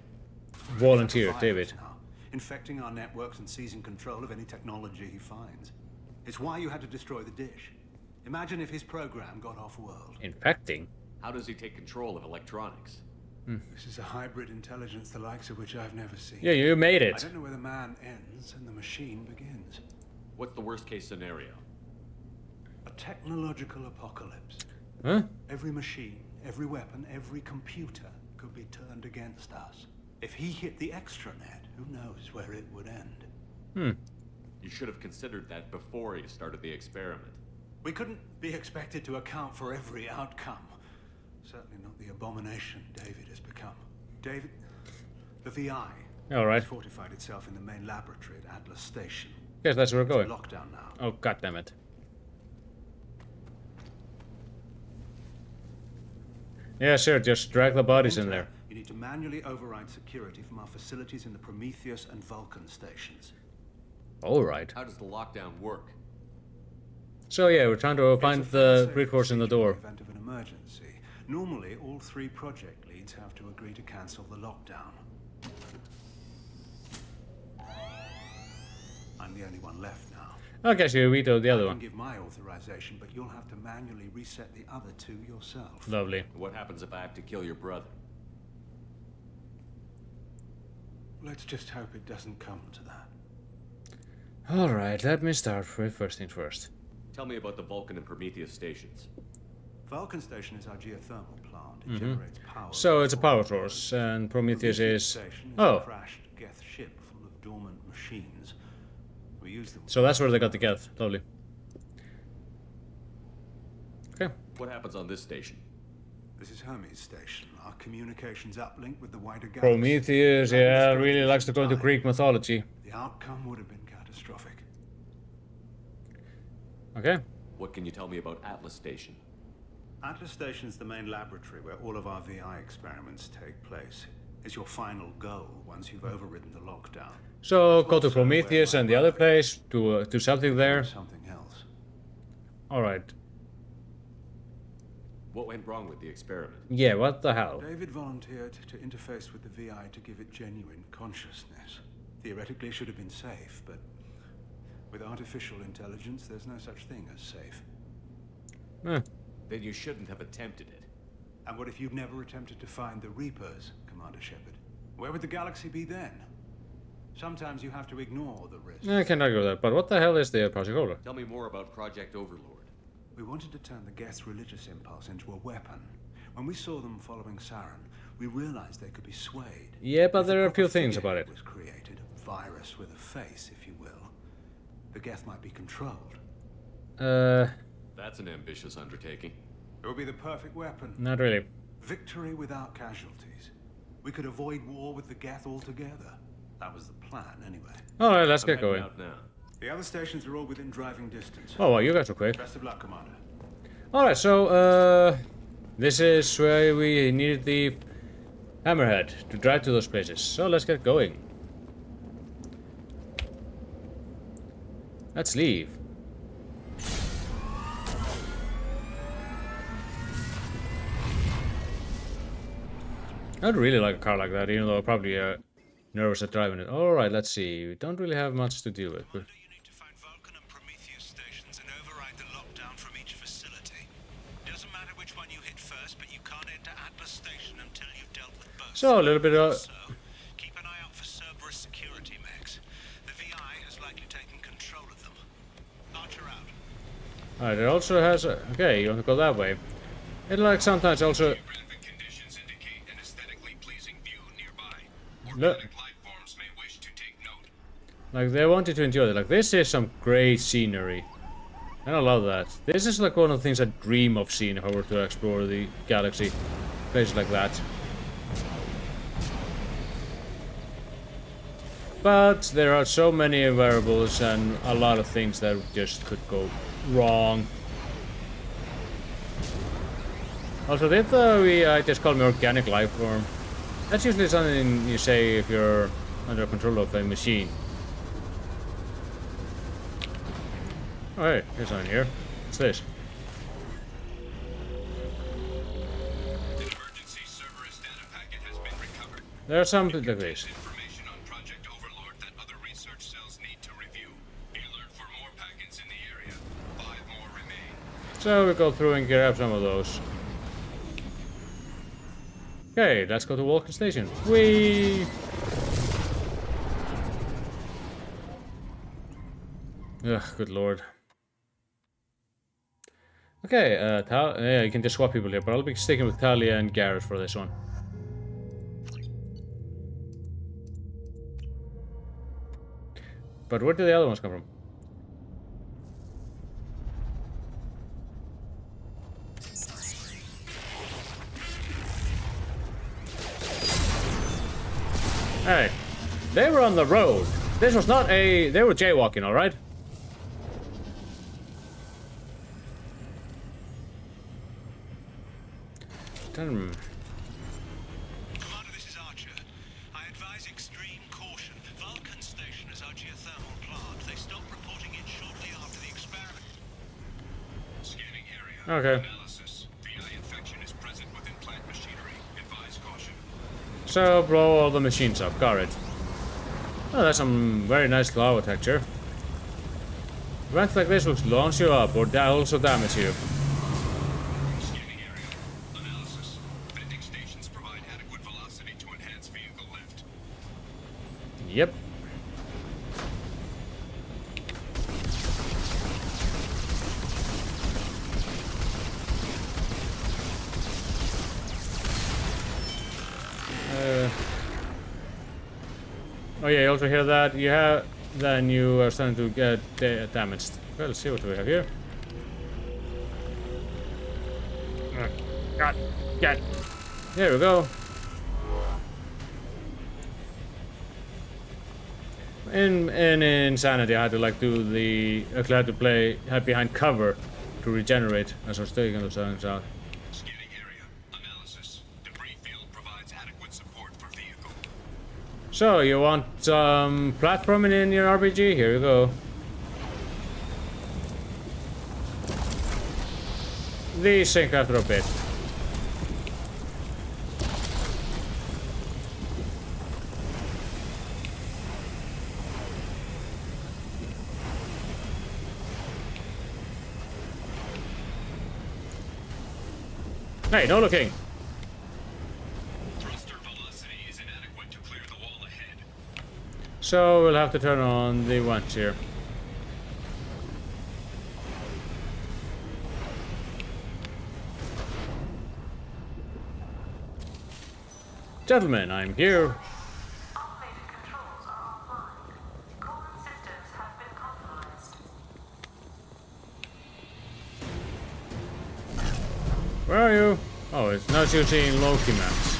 Volunteer, Virus David. now, infecting our networks and seizing control of any technology he finds. It's why you had to destroy the dish. Imagine if his program got off-world. Infecting? How does he take control of electronics? This is a hybrid intelligence the likes of which I've never seen. Yeah, you made I it. don't know where the man ends and the machine begins. What's the worst case scenario? A technological apocalypse. Huh? Every machine, every weapon, every computer could be turned against us. If he hit the extranet, who knows where it would end? You should have considered that before you started the experiment. We couldn't be expected to account for every outcome. Certainly not the abomination David has become. David, the VI Alright. has fortified itself in the main laboratory at Atlas Station. Guess that's where we're going. Lockdown now. Oh, goddammit. Yeah, sure, just drag the bodies in there. You need to manually override security from our facilities in the Prometheus and Vulcan stations. Alright. How does the lockdown work? So yeah, we're trying to find It's a the fail-safe grid force in the procedure door. in the event of an emergency. Normally, all 3 project leads have to agree to cancel the lockdown. I'm the only one left now. I guess you vetoed the other I one. can give my authorization, but you'll have to manually reset the other 2 yourself. Lovely. What happens if I have to kill your brother? Let's just hope it doesn't come to that. Alright, let me start with first things first. Tell me about the Vulcan and Prometheus stations. Vulcan Station is our geothermal plant. It generates power. So it's a power source, and Prometheus is... Station is Oh, a crashed Geth ship full of dormant machines. We use them. so that's where they got the Geth. Lovely. Okay. What happens on this station? This is Hermes Station. Our communications uplink with the wider galaxy. Prometheus, yeah, really likes to go into Greek mythology. The outcome would have been catastrophic. Okay. What can you tell me about Atlas Station? Atlas Station is the main laboratory where all of our VI experiments take place. It's your final goal once you've overridden the lockdown. So go to Prometheus and the other place, do something there. Something else. Alright. What went wrong with the experiment? Yeah, what the hell? David volunteered to interface with the VI to give it genuine consciousness. Theoretically, it should have been safe, but with artificial intelligence, there's no such thing as safe. Eh. Then you shouldn't have attempted it. And what if you'd never attempted to find the Reapers, Commander Shepard? Where would the galaxy be then? Sometimes you have to ignore the risk. I can't argue with that, but what the hell is the Project Overlord? Tell me more about Project Overlord. We wanted to turn the Geth's religious impulse into a weapon. When we saw them following Saren, we realized they could be swayed. Yeah, but If there are a proper few things figurehead about it. was created, a virus with a face, if you will. The Geth might be controlled. That's an ambitious undertaking. It would be the perfect weapon. Not really. Victory without casualties. We could avoid war with the Geth altogether. That was the plan, anyway. Alright, let's I'm get heading going. out now. The other stations are all within driving distance. Oh, well, you guys are quick. Best of luck, Commander. Alright, so, this is where we needed the hammerhead to drive to those places. So let's get going. Let's leave. I'd really like a car like that, even though I'm probably nervous at driving it. Alright, let's see. We don't really have much to do with. But You need to find Vulcan and Prometheus stations and override the lockdown from each facility. Doesn't matter which one you hit first, but you can't enter Atlas Station until you've dealt with both. so, a little bit of... So, keep an eye out for Cerberus security mechs. The VI has likely taken control of them. Archer out. Alright, it also has... okay, you want to go that way. It like sometimes also... Geographic conditions indicate an aesthetically pleasing view nearby. Look. Organic life forms may wish to take note. Like, they want you to enjoy it. Like, this is some great scenery. And I love that. This is like one of the things I dream of seeing if I were to explore the galaxy. Places like that. But there are so many variables and a lot of things that just could go wrong. Also, did the just call me organic life form? That's usually something you say if you're under control of a machine. Oh hey, there's something here. What's this? An emergency Cerberus data packet has been recovered. There's something like this. Information on Project Overlord that other research cells need to review. Be alert for more packets in the area. 5 more remain. So we go through and grab some of those. Okay, let's go to Vulcan Station. Whee! Ugh, good lord. Okay, yeah, you can just swap people here, but I'll be sticking with Talia and Garrett for this one. But where did the other ones come from? Hey, they were on the road. This was not a... they were jaywalking, alright? Commander, this is Archer. I advise extreme caution. Vulcan Station is our geothermal plant. They stopped reporting in shortly after the experiment. Scanning area. Okay. Analysis. VI infection is present within plant machinery. Advise caution. So, blow all the machines up. Got it. Oh, that's some very nice lava texture. Events like this will launch you up or also damage you. Scanning area. Analysis. Venting stations provide adequate velocity to enhance vehicle lift. Yep. Oh yeah, you also hear that. You have... then you are starting to get damaged. Well, let's see what we have here. God. There we go. In Insanity, I had to like do the... actually I had to play behind cover to regenerate as I was taking those things out. Scanning area. Analysis. Debris field provides adequate support for vehicle. So, you want some platforming in your RPG? Here you go. These sink after a bit. Hey, no looking! Thruster velocity is inadequate to clear the wall ahead. So we'll have to turn on the vents here. Gentlemen, I'm here. Automated controls are offline. Cooling systems have been compromised. Where are you? Oh, it's not using Loki maps.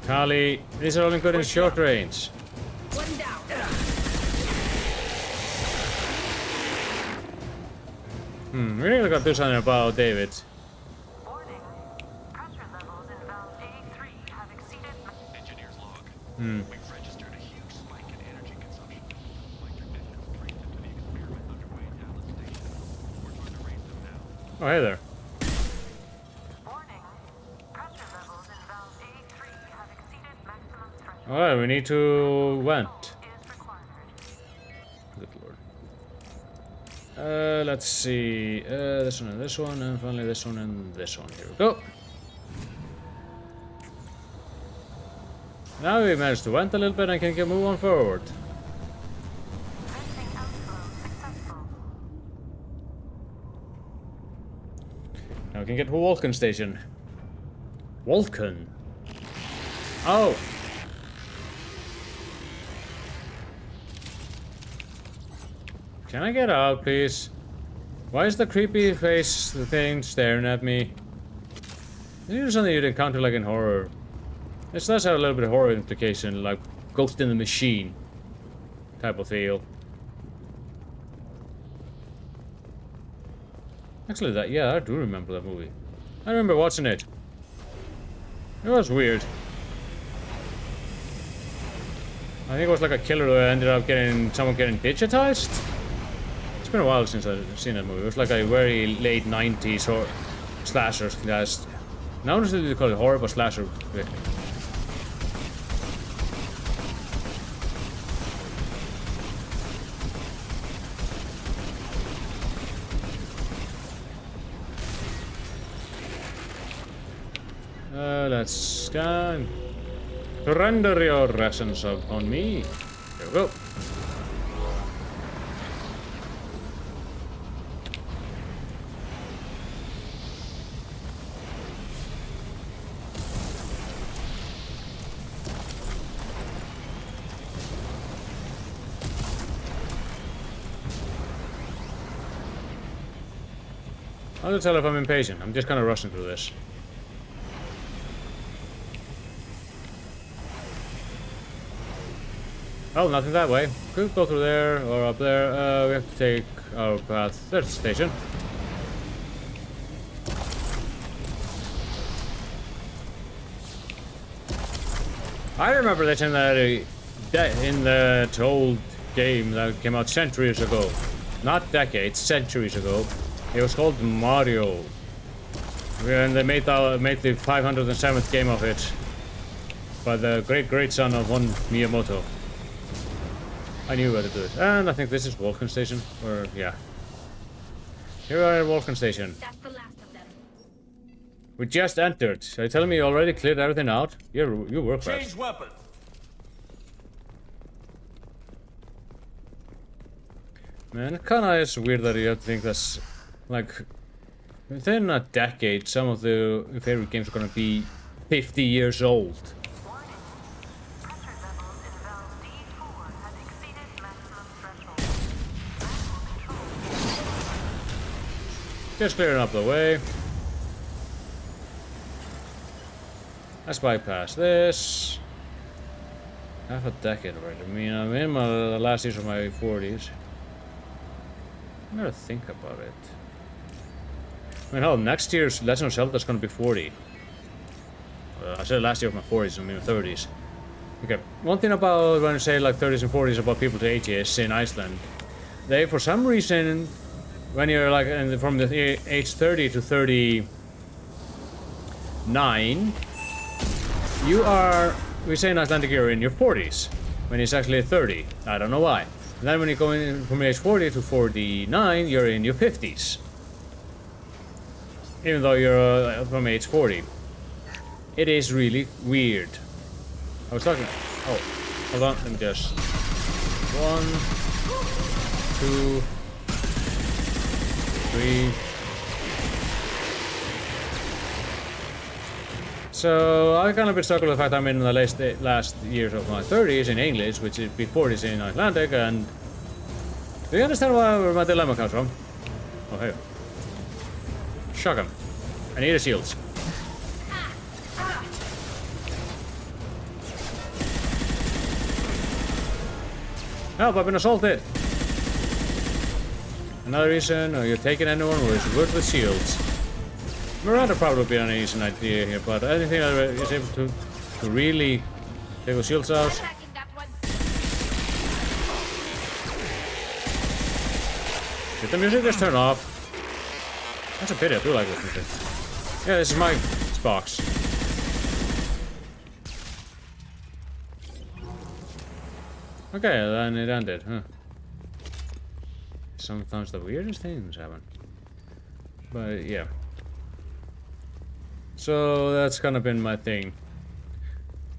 Kali, these are only good in short range. One down. We really gotta do something about David. Warning. Pressure levels in valve A3 have exceeded. Engineer's log. Hmm. We've registered a huge spike in energy consumption. Like technicians briefed into the experiment underway at Atlas Station. We're going to raise them now. Oh, hey there. Alright, we need to vent. Good lord. Let's see. This one, and finally this one, and this one. Here we go. Now we managed to vent a little bit and can move on forward. Now we can get to Vulcan Station. Vulcan? Oh! Can I get out, please? Why is the creepy face thing staring at me? This is something you'd encounter like in horror. This does have a little bit of horror implication, like Ghost in the Machine type of feel. Actually, I do remember that movie. I remember watching it. It was weird. I think it was like a killer who ended up someone getting digitized. It's been a while since I've seen that movie. It was like a very late 90s horror slasher. Now they call it horror, but slasher. Let's scan. Render your essence upon me. There we go. How to tell if I'm impatient? I'm just kind of rushing through this. Oh, nothing that way. Could go through there or up there. We have to take our path. There's the station. I remember this in that old game that came out centuries ago. Not decades, centuries ago. It was called Mario. And they made the 507th game of it by the great son of one Miyamoto. I knew where to do it. And I think this is Vulcan Station. Or, yeah. Here we are at Vulcan Station. That's the last of them. We just entered. Are you telling me you already cleared everything out? You work fast. Change weapon. Man, it kinda is weird that you have to think that's... Like... Within a decade, some of the favorite games are gonna be 50 years old. Just clearing up the way. Let's bypass this. Half a decade already. I mean, I'm in the last years of my 40s. I'm gonna think about it. I mean, hell, next year's Legend of Zelda is gonna be 40. I said last year of my 40s, I mean 30s. Okay, one thing about when I say like 30s and 40s about people to ages in Iceland, they, for some reason, when you're like from the age 30 to 39, you are, we say in Icelandic, you're in your 40s, when it's actually 30. I don't know why. And then when you go in from age 40 to 49, you're in your 50s. Even though you're from age 40. It is really weird. I was talking, oh, hold on, let me just, 1, 2, 3. So I kind of been stuck with the fact I'm in the last years of my 30s in English, which is before 40s in Icelandic, and do you understand where my dilemma comes from? Oh, hey. Shock him. I need a shield. Help, I've been assaulted. Another reason, you're taking anyone who is good with shields. Miranda probably would be an easy idea here, but anything that is able to really take the shields out. Did the music just turn off? That's a pity, I do like this music. Yeah, this is my box. Okay, then it ended, huh? Sometimes the weirdest things happen. But yeah. So that's kind of been my thing.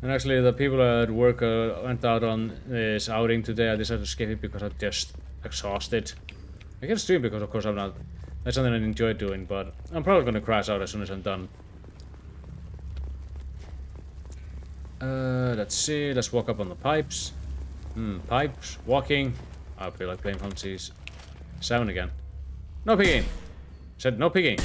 And actually the people at work went out on this outing today. I decided to skip it because I'm just exhausted. I can stream because of course I'm not... That's something I enjoy doing, but I'm probably gonna crash out as soon as I'm done. Let's see, let's walk up on the pipes. Pipes, walking. I feel like playing Fantasy 7 again. No peeking! Said no peeking.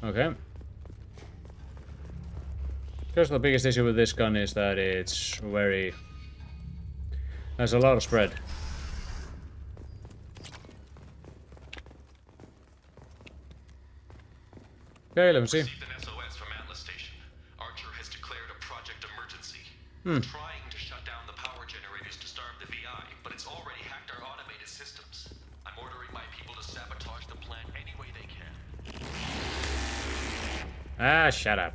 Okay. Because the biggest issue with this gun is that it's very... There's a lot of spread. Okay, let me see. Received an SOS from Atlas Station. Archer has declared a project emergency. Trying to shut down the power generators to starve the VI, but it's already hacked our automated systems. I'm ordering my people to sabotage the plant any way they can. Ah, shut up.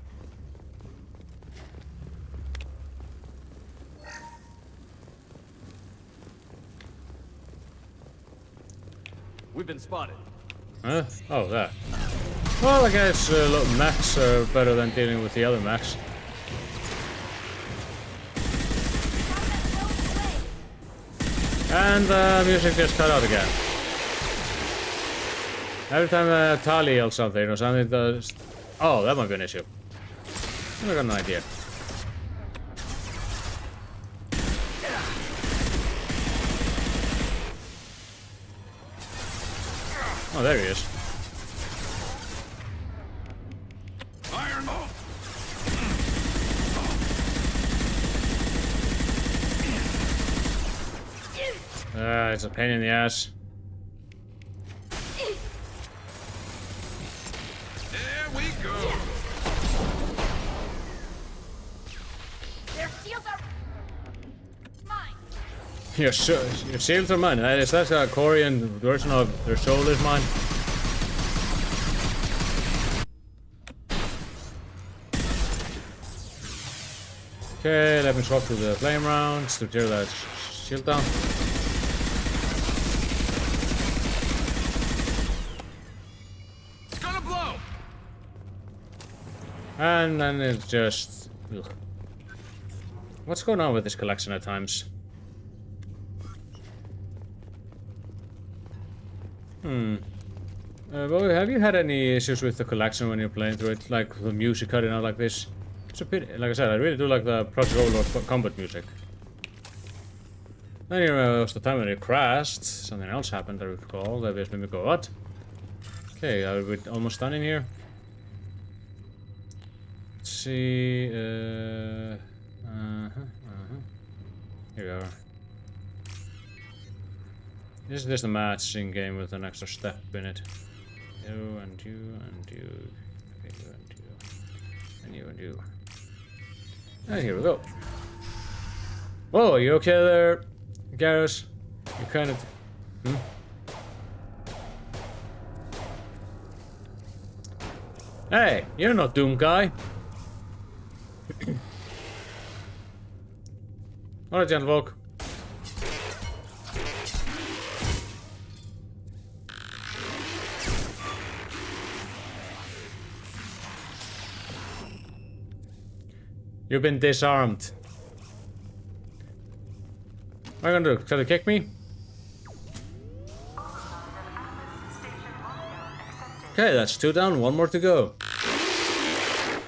We've been spotted. Huh? Oh, that. Well, I guess look, mechs are better than dealing with the other mechs. And the music just cut out again. Every time Tali yells something or something does... Oh, that might be an issue. I got an idea. Oh, there he is. It's a pain in the ass. There we go. Their shields are mine. Your shields are mine. Is that a Korean version of their soul is mine? Okay, let me swap to the flame rounds to tear that shield down. It's gonna blow. And then it's just... Ugh. What's going on with this collection at times? Well, have you had any issues with the collection when you're playing through it? Like the music cutting out like this? It's a pity. Like I said, I really do like the Project Overlord combat music. Then here was the time when it crashed. Something else happened, I recall. That made me go, what? Okay, are we almost done in here? Let's see. Here we are. This is just a matching game with an extra step in it. You and you and you. Okay, you and you. And you and you. And here we go. Whoa, are you okay there, Garrus? You kind of... Hey, you're not Doom Guy. Alright, gentlefolk. You've been disarmed. What are you gonna do? Try to kick me? Okay, that's 2 down, 1 more to go.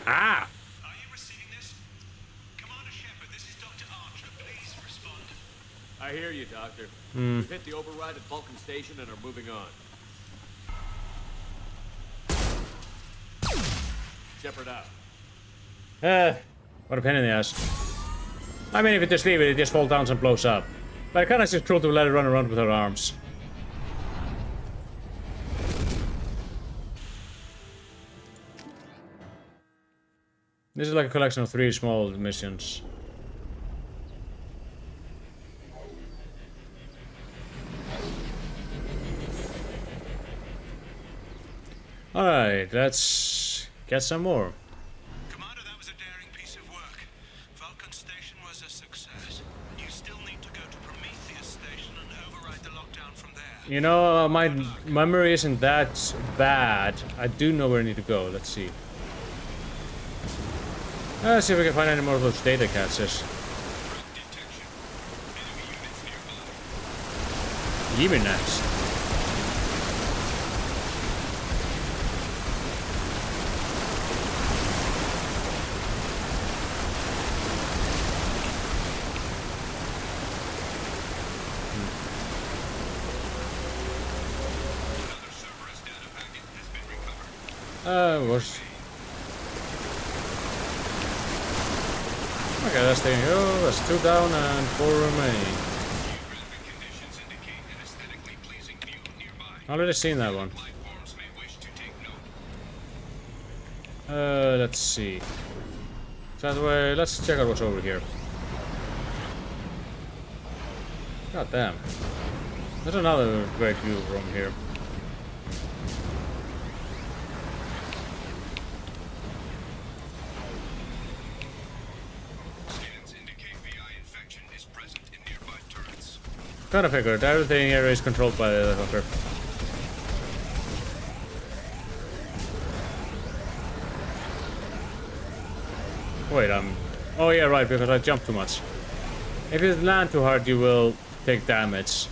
Ah! Are you receiving this? Commander Shepard, this is Dr. Archer. Please respond. I hear you, Doctor. We've hit the override at Vulcan Station and are moving on. Shepard out. What a pain in the ass. I mean, if you just leave it, it just falls down and blows up. But it kinda just cruel to let it run around with her arms. This is like a collection of 3 small missions. Alright, let's get some more. Commander, that was a daring piece of work. Vulcan Station was a success. You still need to go to Prometheus Station and override the lockdown from there. You know, my memory isn't that bad. I do know where I need to go. Let's see. Let's see if we can find any more of those data caches. Even next. Was. Okay, that's the oh, that's 2 down and 4 remaining. Already seen that one. Let's see. That way, let's check out what's over here. God damn. There's another great view from here. Kind of figured everything here is controlled by the hunter. Wait, oh yeah, right, because I jumped too much. If you land too hard, you will take damage.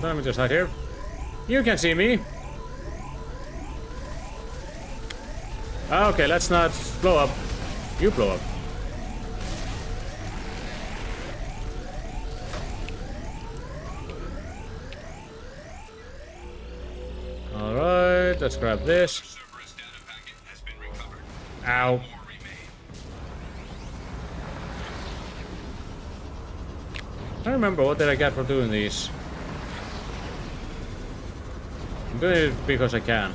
Let me just hide here. You can see me. Okay, let's not blow up. You blow up. Alright, let's grab this. Ow. I don't remember what did I get for doing these. I'm doing it because I can.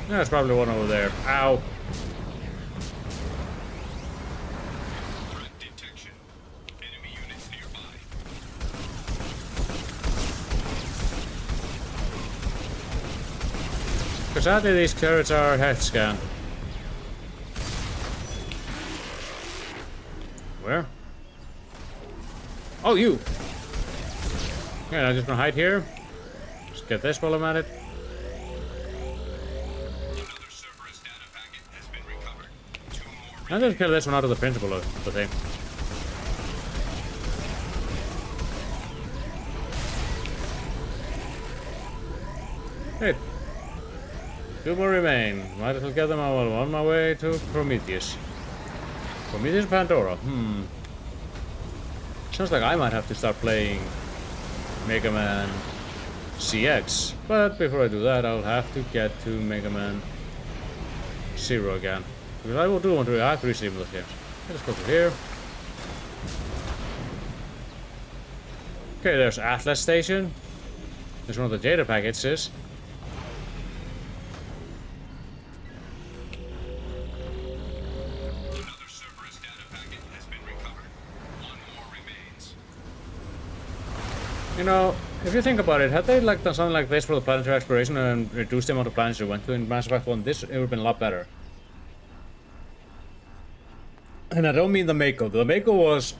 There's probably one over there. Ow. Threat detection. Enemy units nearby. Because sadly these turrets are head scan. Where? Oh, you! Yeah, I'm just gonna hide here. Just get this while I'm at it. Another Cerberus data packet has been recovered. 2 more. I'll just kill this one out of the principle of the thing. Hey. 2 more remain. Might as well get them all on my way to Prometheus. Prometheus Pandora. Sounds like I might have to start playing Mega Man CX. But before I do that, I'll have to get to Mega Man 0 again. Because I do want to. I have to receive those games. Let's go to here. Okay, there's Atlas Station. There's one of the data packages. You know, if you think about it, had they like done something like this for the planetary exploration and reduced the amount of planets you went to in Mass Effect 1, it would have been a lot better. And I don't mean the Mako. The Mako was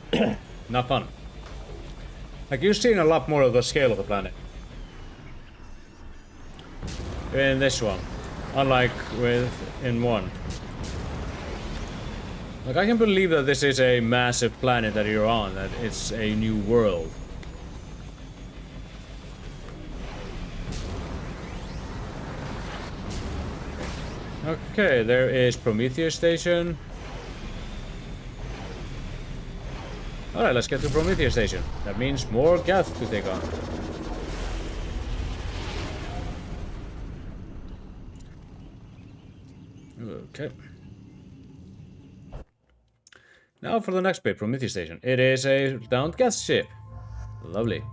not fun. Like, you've seen a lot more of the scale of the planet in this one, unlike in 1. Like, I can believe that this is a massive planet that you're on, that it's a new world. Okay, there is Prometheus Station. Alright, let's get to Prometheus Station. That means more Geth to take on. Okay. Now for the next bit, Prometheus Station. It is a downed Geth ship. Lovely.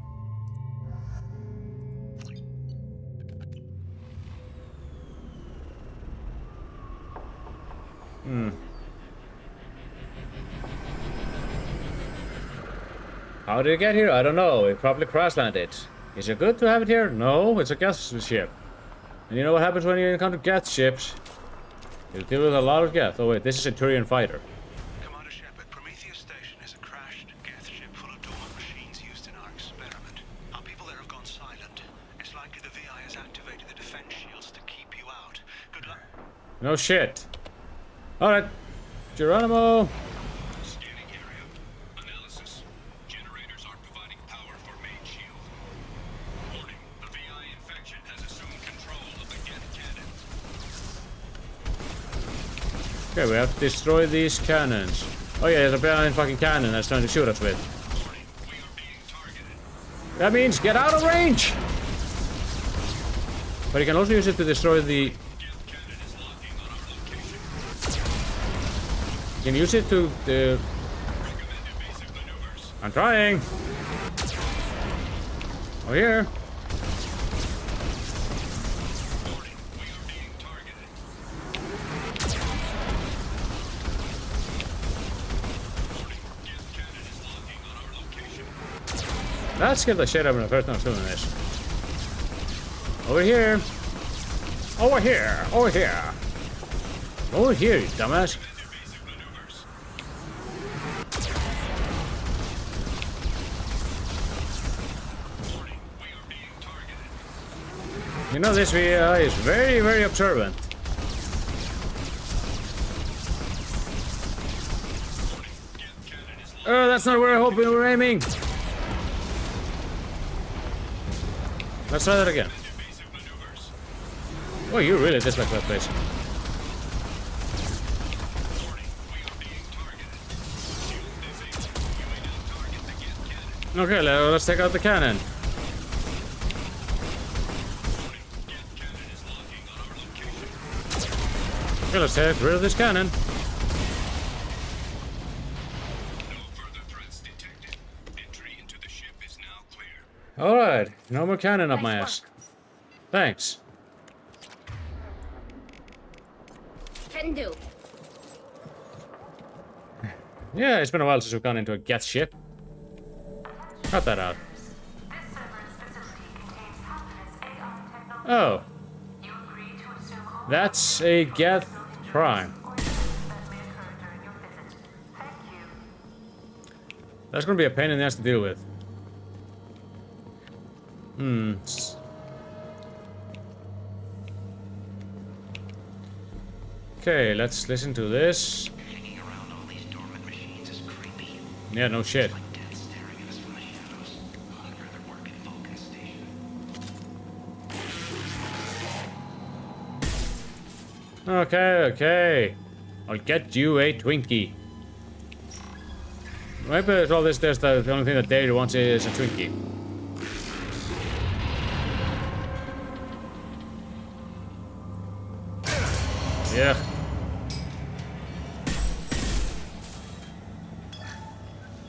How did it get here? I don't know. It probably crash landed. Is it good to have it here? No, it's a gas ship. And you know what happens when you encounter gas ships? You deal with a lot of gas. Oh wait, this is a Turian fighter. Commander Shepard, Prometheus Station is a crashed Geth ship full of dormant machines used in our experiment. Our people there have gone silent. It's likely the VI has activated the defense shields to keep you out. Good luck. No shit. Alright. Geronimo. Scanning area. Analysis. Generators aren't providing power for main shield. Warning. The VI infection has assumed control of the Geth cannon. Okay, we have to destroy these cannons. Oh yeah, there's a giant fucking cannon that's trying to shoot us with. Warning. We are being targeted. That means get out of range! But you can also use it to destroy the... Geth cannon is locking on our location. You can use it to... Recommend evasive maneuvers. I'm trying! Oh here. Warning. We are being targeted. Warning. Geth cannon is locking on our location. That scared the shit out of me the first time I was doing this. Over here. Over here. Over here. Over here, you dumbass. Evasive maneuvers. Warning. We are being targeted. You know this VI is very, very observant. Geth cannon is Oh, that's not where I hope we were aiming. Let's try that again. evasive maneuvers. Oh, you really dislike that place. Warning. We are being targeted. Shield disabled. You may now target the Geth cannon. Okay, let's take out the cannon. Warning. Geth cannon is locking on our location. Okay, let's take rid of this cannon. No further threats detected. Entry into the ship is now clear. Alright, no more cannon up my ass. Thanks. Can do. Yeah, it's been a while since we've gone into a Geth ship. Cut that out. This server's facility contains hazardous AI technology. Oh, You agree to assume all that's a Geth prime. or events that may occur during your visit. Thank you. That's gonna be a pain in the ass to deal with. Okay, let's listen to this. Hanging around all these dormant machines is creepy. Yeah, no shit. Like death staring at us from the shadows. I'd rather work at Vulcan Station. Okay, okay. I'll get you a Twinkie. Maybe with all this, there's the only thing that Dave wants is a Twinkie. Yeah.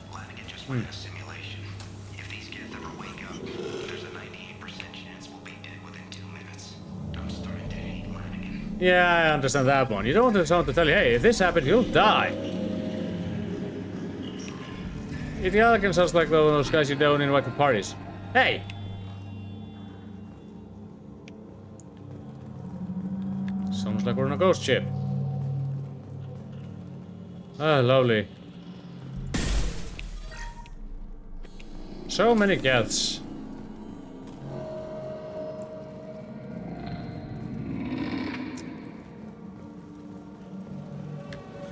Flanagan just ran a simulation. If these Geth ever wake up, there's a 98% chance we'll be dead within 2 minutes. I'm starting to hate Flanagan. Yeah, I understand that one. You don't want someone to tell you, hey, if this happens, you'll die. It again sounds like one of those guys you don't invite to parties. Hey! Sounds like we're on a ghost ship. Ah, lovely. So many Geths.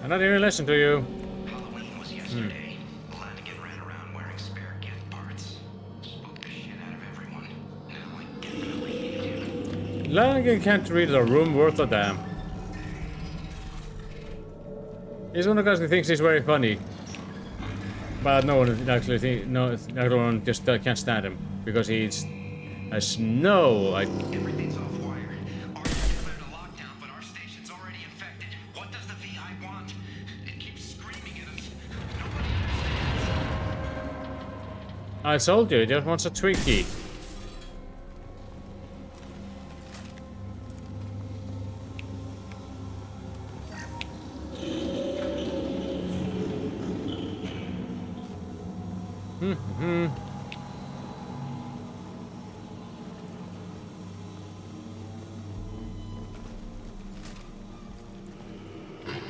I'm not even listening to you. Halloween was yesterday. Flanagan ran around wearing spare Geth parts. Spooked the shit out of everyone. Now I definitely hate him. Lanigan can't read a room worth a damn. He's one of the guys who thinks he's very funny. But no one actually everyone just can't stand him. Because he's has no Everything's off wire. Our declared a lockdown, but our station's already infected. What does the VI want? It keeps screaming at us. Nobody understands. I told you, he just wants a Twinkie.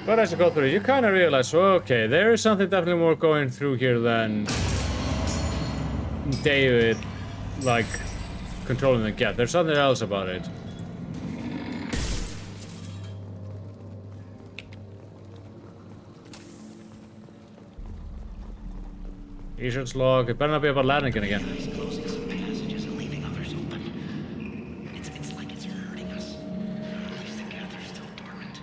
But as you go through, you kind of realize, okay, there is something definitely more going through here than David, like, controlling the cat. There's something else about it. Easter's log. It better not be about Lanigan again. Closing some passages and leaving others open. It's like it's hurting us. At least the geth are still dormant.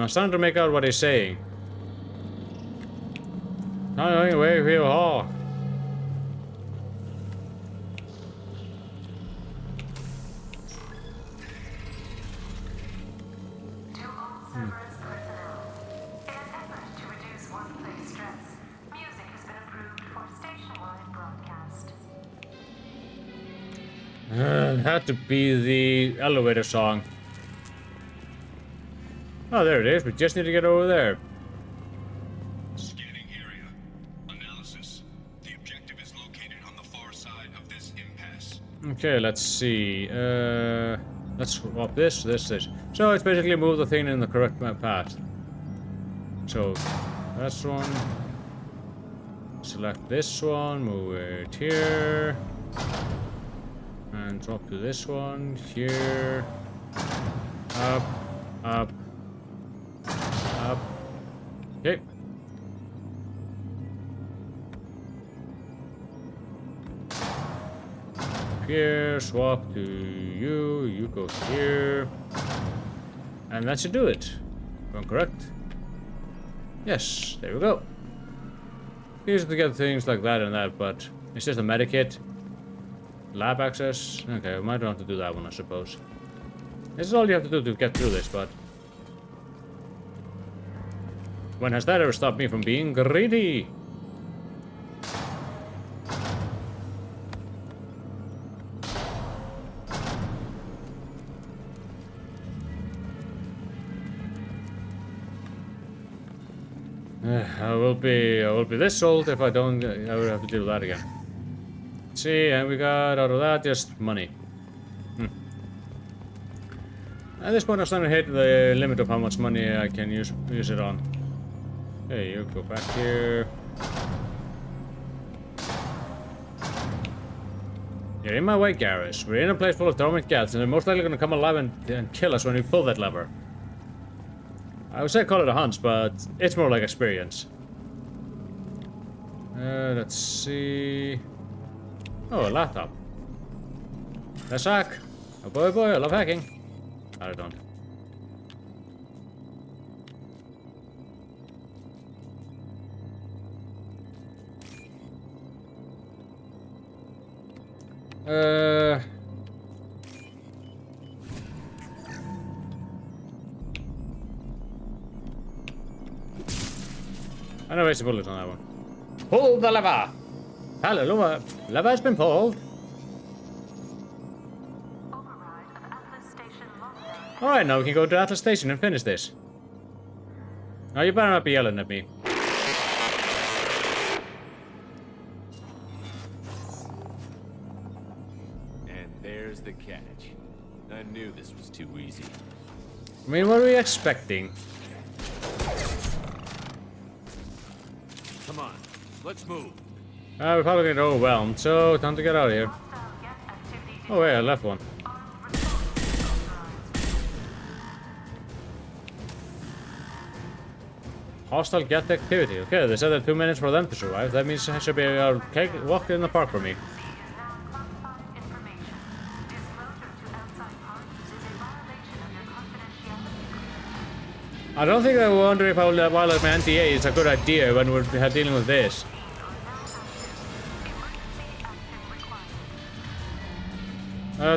I'm starting to make out what he's saying. Anyway, we are. To all Cerberus personnel, in an effort to reduce workplace stress, music has been approved for station-wide broadcast. It had to be the elevator song. Oh, there it is. We just need to get over there. Scanning area. Analysis. The objective is located on the far side of this impasse. Okay, let's see. Let's swap this. So it's basically move the thing in the correct path. So that's one. Select this one, move it here. And drop to this one, here. Up, up, up. Okay. Here, swap to you, you go here. And that should do it. If I'm correct. Yes, there we go. Easy to get things like that and that, but it's just a medikit. Lab access. Okay, we might not have to do that one, I suppose. This is all you have to do to get through this, but... when has that ever stopped me from being greedy? I will be this old if I don't ever have to deal with that again. See, and we got out of that just money. At this point I'm starting to hit the limit of how much money I can use it on. Hey, you go back here. You're in my way, Garrus. We're in a place full of dormant cats, and they're most likely gonna come alive and kill us when we pull that lever. I would say call it a hunch, but it's more like experience. Let's see. Oh, a laptop. Let's hack. Oh boy, I love hacking. I don't. I know waste a bullet on that one. Pull the lever! Hallelujah! Lever has been pulled. Override of Atlas Station lockdown. Alright, now we can go to Atlas Station and finish this. Now you better not be yelling at me. And there's the catch. I knew this was too easy. I mean, what were we expecting? Come on, let's move. We're probably gonna get overwhelmed, so time to get out of here. Hostile Geth activity Oh wait, I left one. on response authorized. Hostile Geth activity. Okay, they said that 2 minutes for them to survive. That means I should be a walk in the park for me. Is now classified information. Disclosure to outside parties is a violation of your confidentiality. I don't think I wonder if I will violate my NDA is a good idea when we're dealing with this.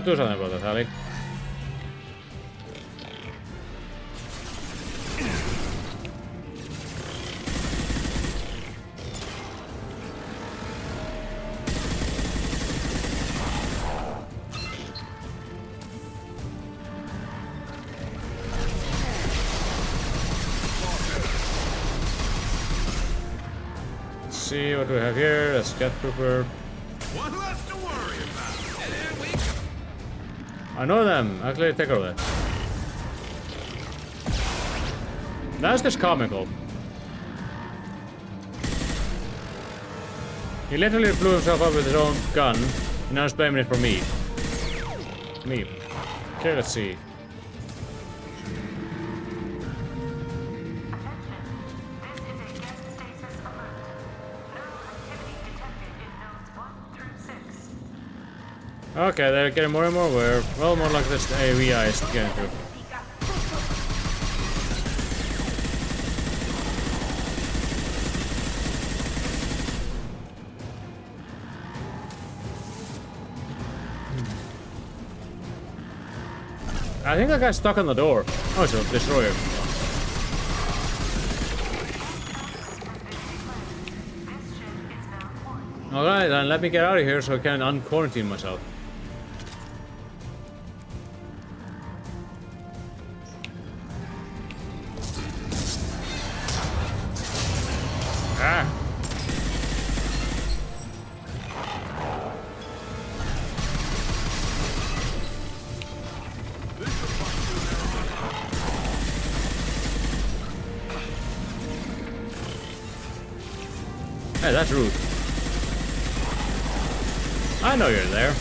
Do something about that, Hallie. see what we have here. That's Jet Trooper. One less to worry about. And we I know them. Actually, take over that. That's just comical. He literally blew himself up with his own gun, and now he's blaming it for me. Me. Okay, let's see. Okay, they're getting more and more aware. Well, more like this AVI is getting through. I think that guy's stuck on the door. Oh, it's a destroyer. Alright, then let me get out of here so I can unquarantine myself. Ah! Hey, that's rude. I know you're there.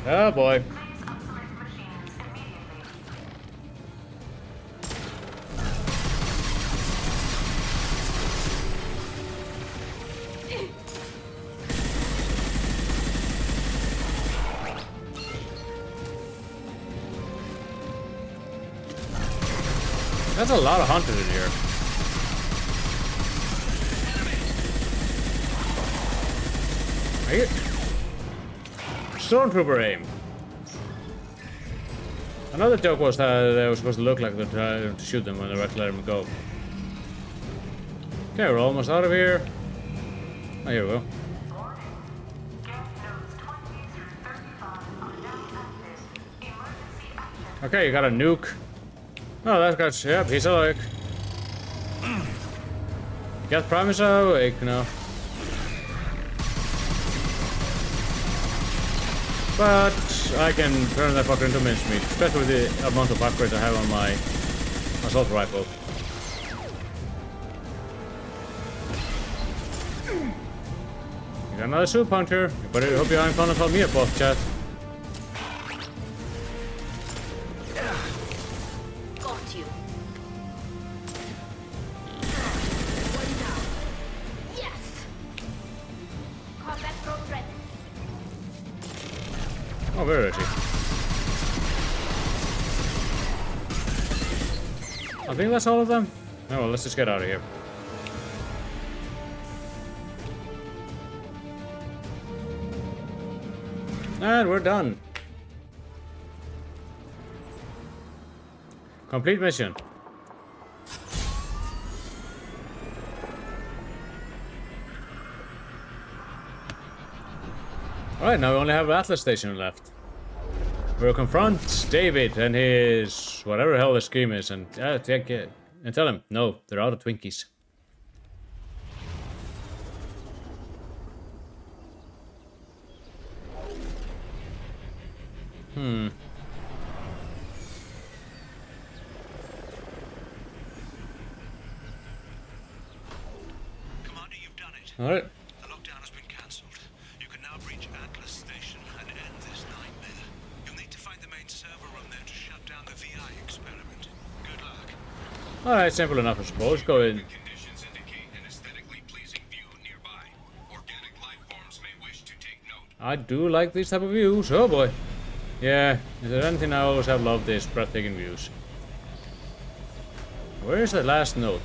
Oh boy. That's a lot of hunters in here. Are you? Stormtrooper aim. Another joke was that they were supposed to look like they're trying to shoot them when they let them go. Okay, we're almost out of here. Oh, here we go. Okay, you got a nuke. Oh, that guy's, yep, he's awake. Get Primus awake now. But I can turn that fucker into mincemeat, especially with the amount of upgrades I have on my assault rifle. You got another soup hunter. But I hope you aren't gonna call me a buff, chat. Oh, where is he? I think that's all of them. Oh, well, let's just get out of here. And we're done. Complete mission. Alright, now we only have Atlas Station left. We'll confront David and his whatever the hell the scheme is and take it and tell him, no, they're out of Twinkies. Commander, you've done it. Alright. The lockdown has been cancelled. You can now breach Atlas Station and end this nightmare. You'll need to find the main server room there to shut down the VI experiment. Good luck. Alright, simple enough I suppose. Go in. Conditions indicate an aesthetically pleasing view nearby. Organic life forms may wish to take note. I do like these type of views. Oh boy. Yeah, if there's anything I always have loved is breathtaking views. Where's the last note?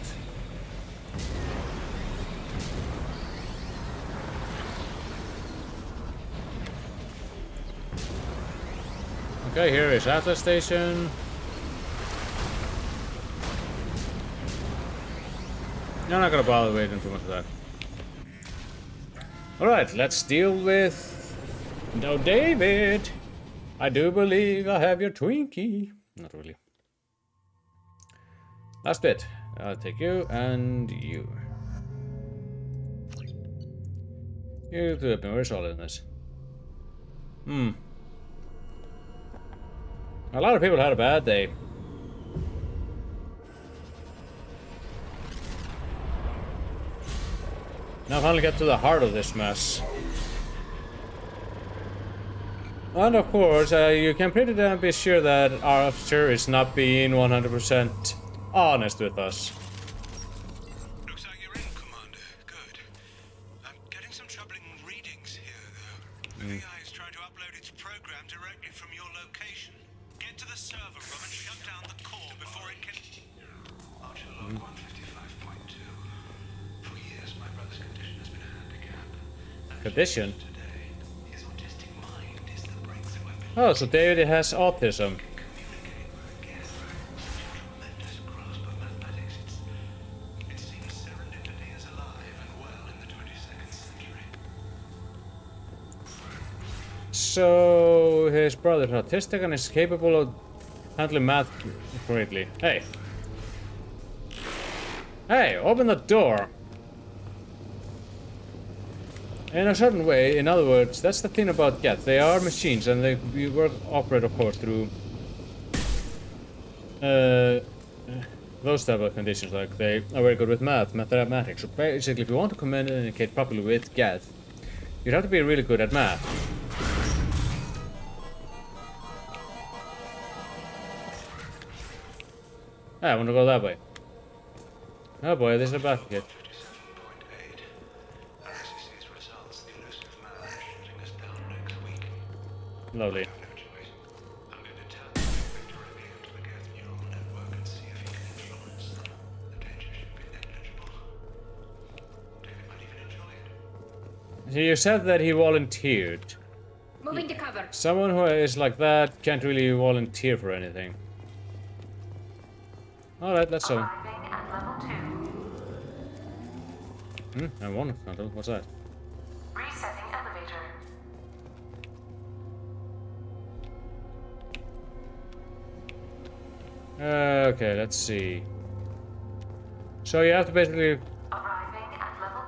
Okay, here is Atlas Station. I'm not gonna bother waiting too much of that. Alright, let's deal with... No, David! I do believe I have your Twinkie. not really. Last bit. I'll take you and you. You two have been very solid in this. A lot of people had a bad day. Now finally get to the heart of this mess. And of course, you can pretty damn be sure that Archer is not being 100% honest with us. Looks like you're in, Commander. Good. I'm getting some troubling readings here, though. The VI is trying to upload its program directly from your location. Get to the server room and shut down the core before it can... Archer log 155.2. For years, my brother's condition has been a handicap. Condition? Today, his autistic mind is the breakthrough ability Oh, so David has autism. to communicate with a guess. Tremendous grasp of mathematics. It seems serendipity is alive and well in the 22nd century. So his brother is autistic and is capable of handling math correctly. Hey. Hey, open the door. In a certain way, in other words, that's the thing about Geth. They are machines and they operate, of course, through those type of conditions. Like they are very good with mathematics. So basically, if you want to communicate properly with Geth, you'd have to be really good at math. I want to go that way. Oh boy, there's a basket. 57.8. RCC's results, the elusive man shutting us down next week. Lovely. No choice. I'm going to tell David directly into the Geth neural network and see if he can influence them. The danger should be negligible. David might even enjoy it. So you said that he volunteered. Moving to cover. Someone who is like that can't really volunteer for anything. Alright, let's go. Arriving at level 2. And one control. What's that? Resetting elevator. Okay, let's see. So you have to basically... Arriving at level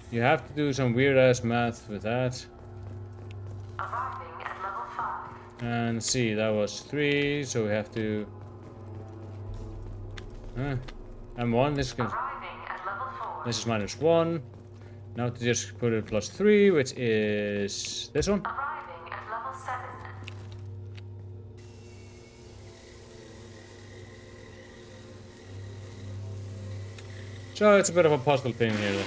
2. You have to do some weird ass math with that. Arriving at level 5. And see, that was 3, so we have to... and 1, this is Arriving at level 4. this is -1. Now to just put it +3, which is this one. Arriving at level 7. So it's a bit of a puzzle thing here.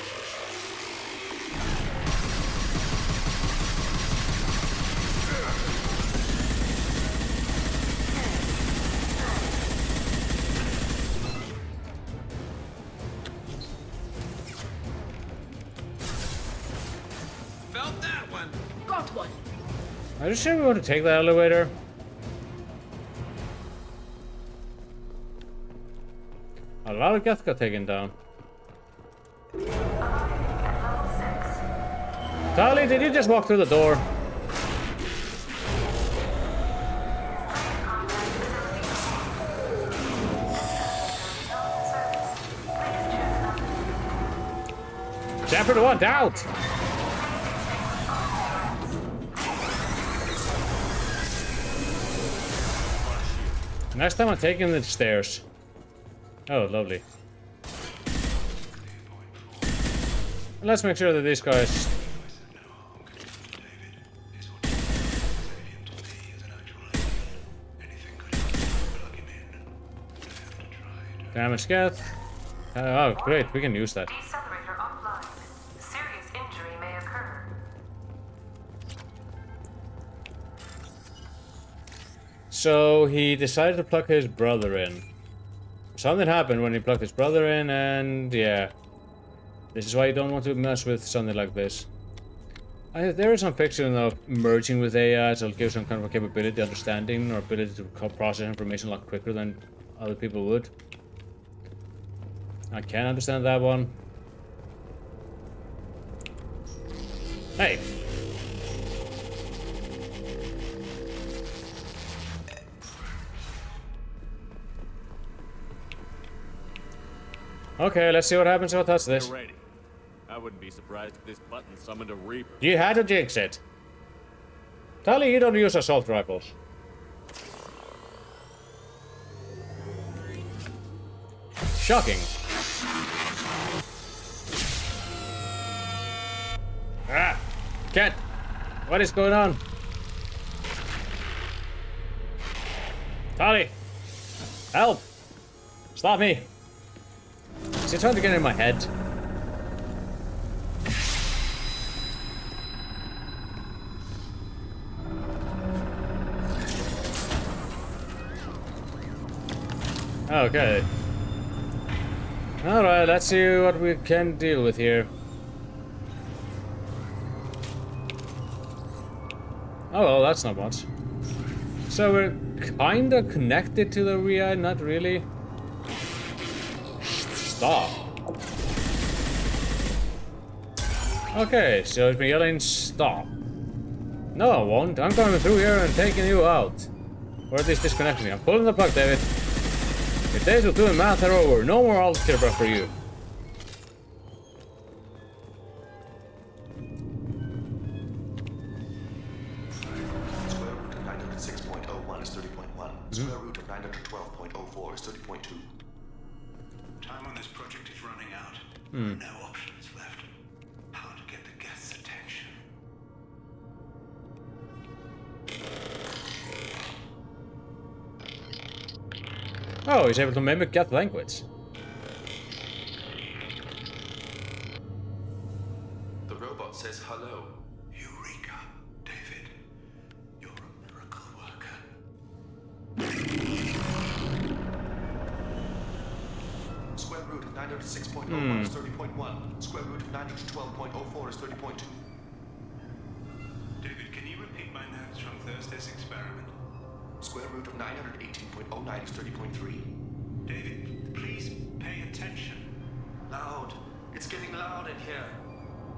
Felt that one. Got one. Are you sure we want to take the elevator? A lot of Geth got taken down. Tali, did you just walk through the door? Chapter 1 out! Next time I'm taking the stairs. Oh, lovely. Let's make sure that these guys... Damage Geth. Oh, great, we can use that. Decelerator offline. Serious injury may occur. So he decided to plug his brother in. Something happened when he plugged his brother in, and yeah. This is why you don't want to mess with something like this. There is some fiction of merging with AI, so it'll give some kind of a capability, understanding, or ability to process information a lot quicker than other people would. I can understand that one. Hey! Okay, let's see what happens if I touch this. You're ready. I wouldn't be surprised if this button summoned a Reaper. You had to jinx it. Tally, you don't use assault rifles. Shocking. Ah! Cat! What is going on? Tally! Help! Stop me! Is he trying to get in my head? Okay. Alright, let's see what we can deal with here. Oh well, that's not much. So we're kinda connected to the VI, not really. Stop. Okay, so it's been yelling stop. No, I won't. I'm coming through here and taking you out. Or at least disconnecting me. I'm pulling the plug, David. Your days of doing math are over. No more algebra for you. Square root of 906.01 is 30.1. Square root of 912.04 is 30.2. Time on this project is running out. No options left. How to get the guest's attention. Oh, he's able to mimic Geth language. The robot says hello. Eureka, David. You're a miracle worker. Square root of 906.01 is 30.1. Square root of 912.04 is 30.2. David, can you repeat my notes from Thursday's experiment? Square root of 918.09 is 30.3. David, please pay attention. Loud. It's getting loud in here.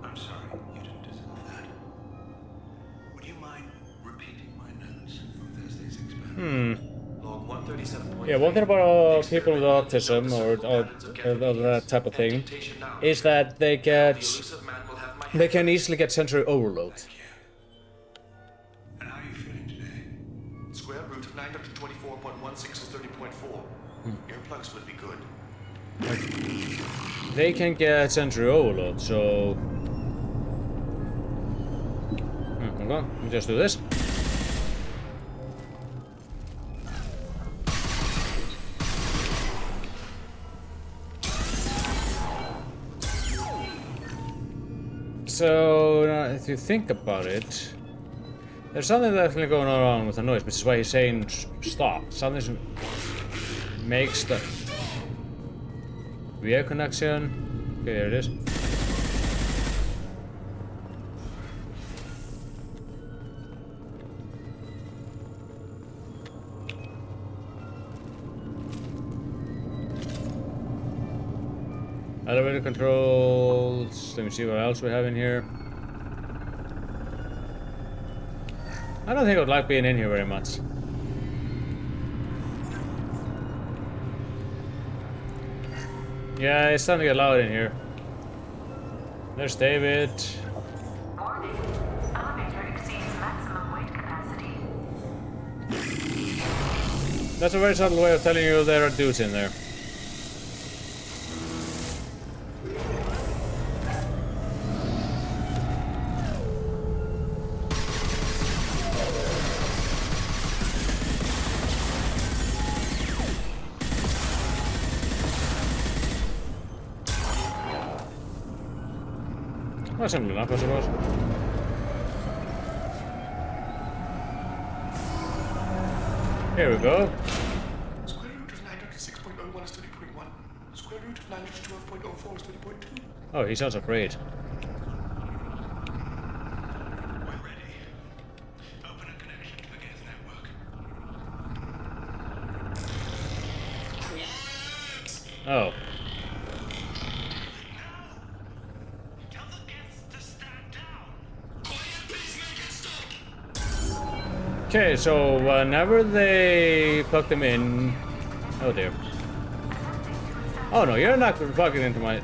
I'm sorry, you didn't deserve that. Would you mind repeating my notes from Thursday's experiment? Log 137.3. Yeah, one thing about people with autism or that type of thing is that they can easily get sensory overload. And how are you feeling today? Square root of 924.16 is 30.4. Earplugs would be good. They can get sensory overload, so... hold on, let me just do this. So, if you think about it, there's something definitely going on with the noise, which is why he's saying stop. Something makes the VIA connection. Okay, there it is. Elevator controls. Let me see what else we have in here. I don't think I would like being in here very much. Yeah, it's starting to get loud in here. There's David. Warning. Elevator exceeds maximum weight capacity. That's a very subtle way of telling you there are dudes in there. Well, simple enough, I suppose. Here we go. Square root of 906.01 is 30.1. Square root of 912.04 is 30.2. Oh, he sounds afraid. We're ready. Open a connection to the Geth network. Oh. Tell the Geths to stand down. Quiet, peacemaker, stop. Okay, so whenever they plug them in... Oh dear. Oh no, you're not fucking into my...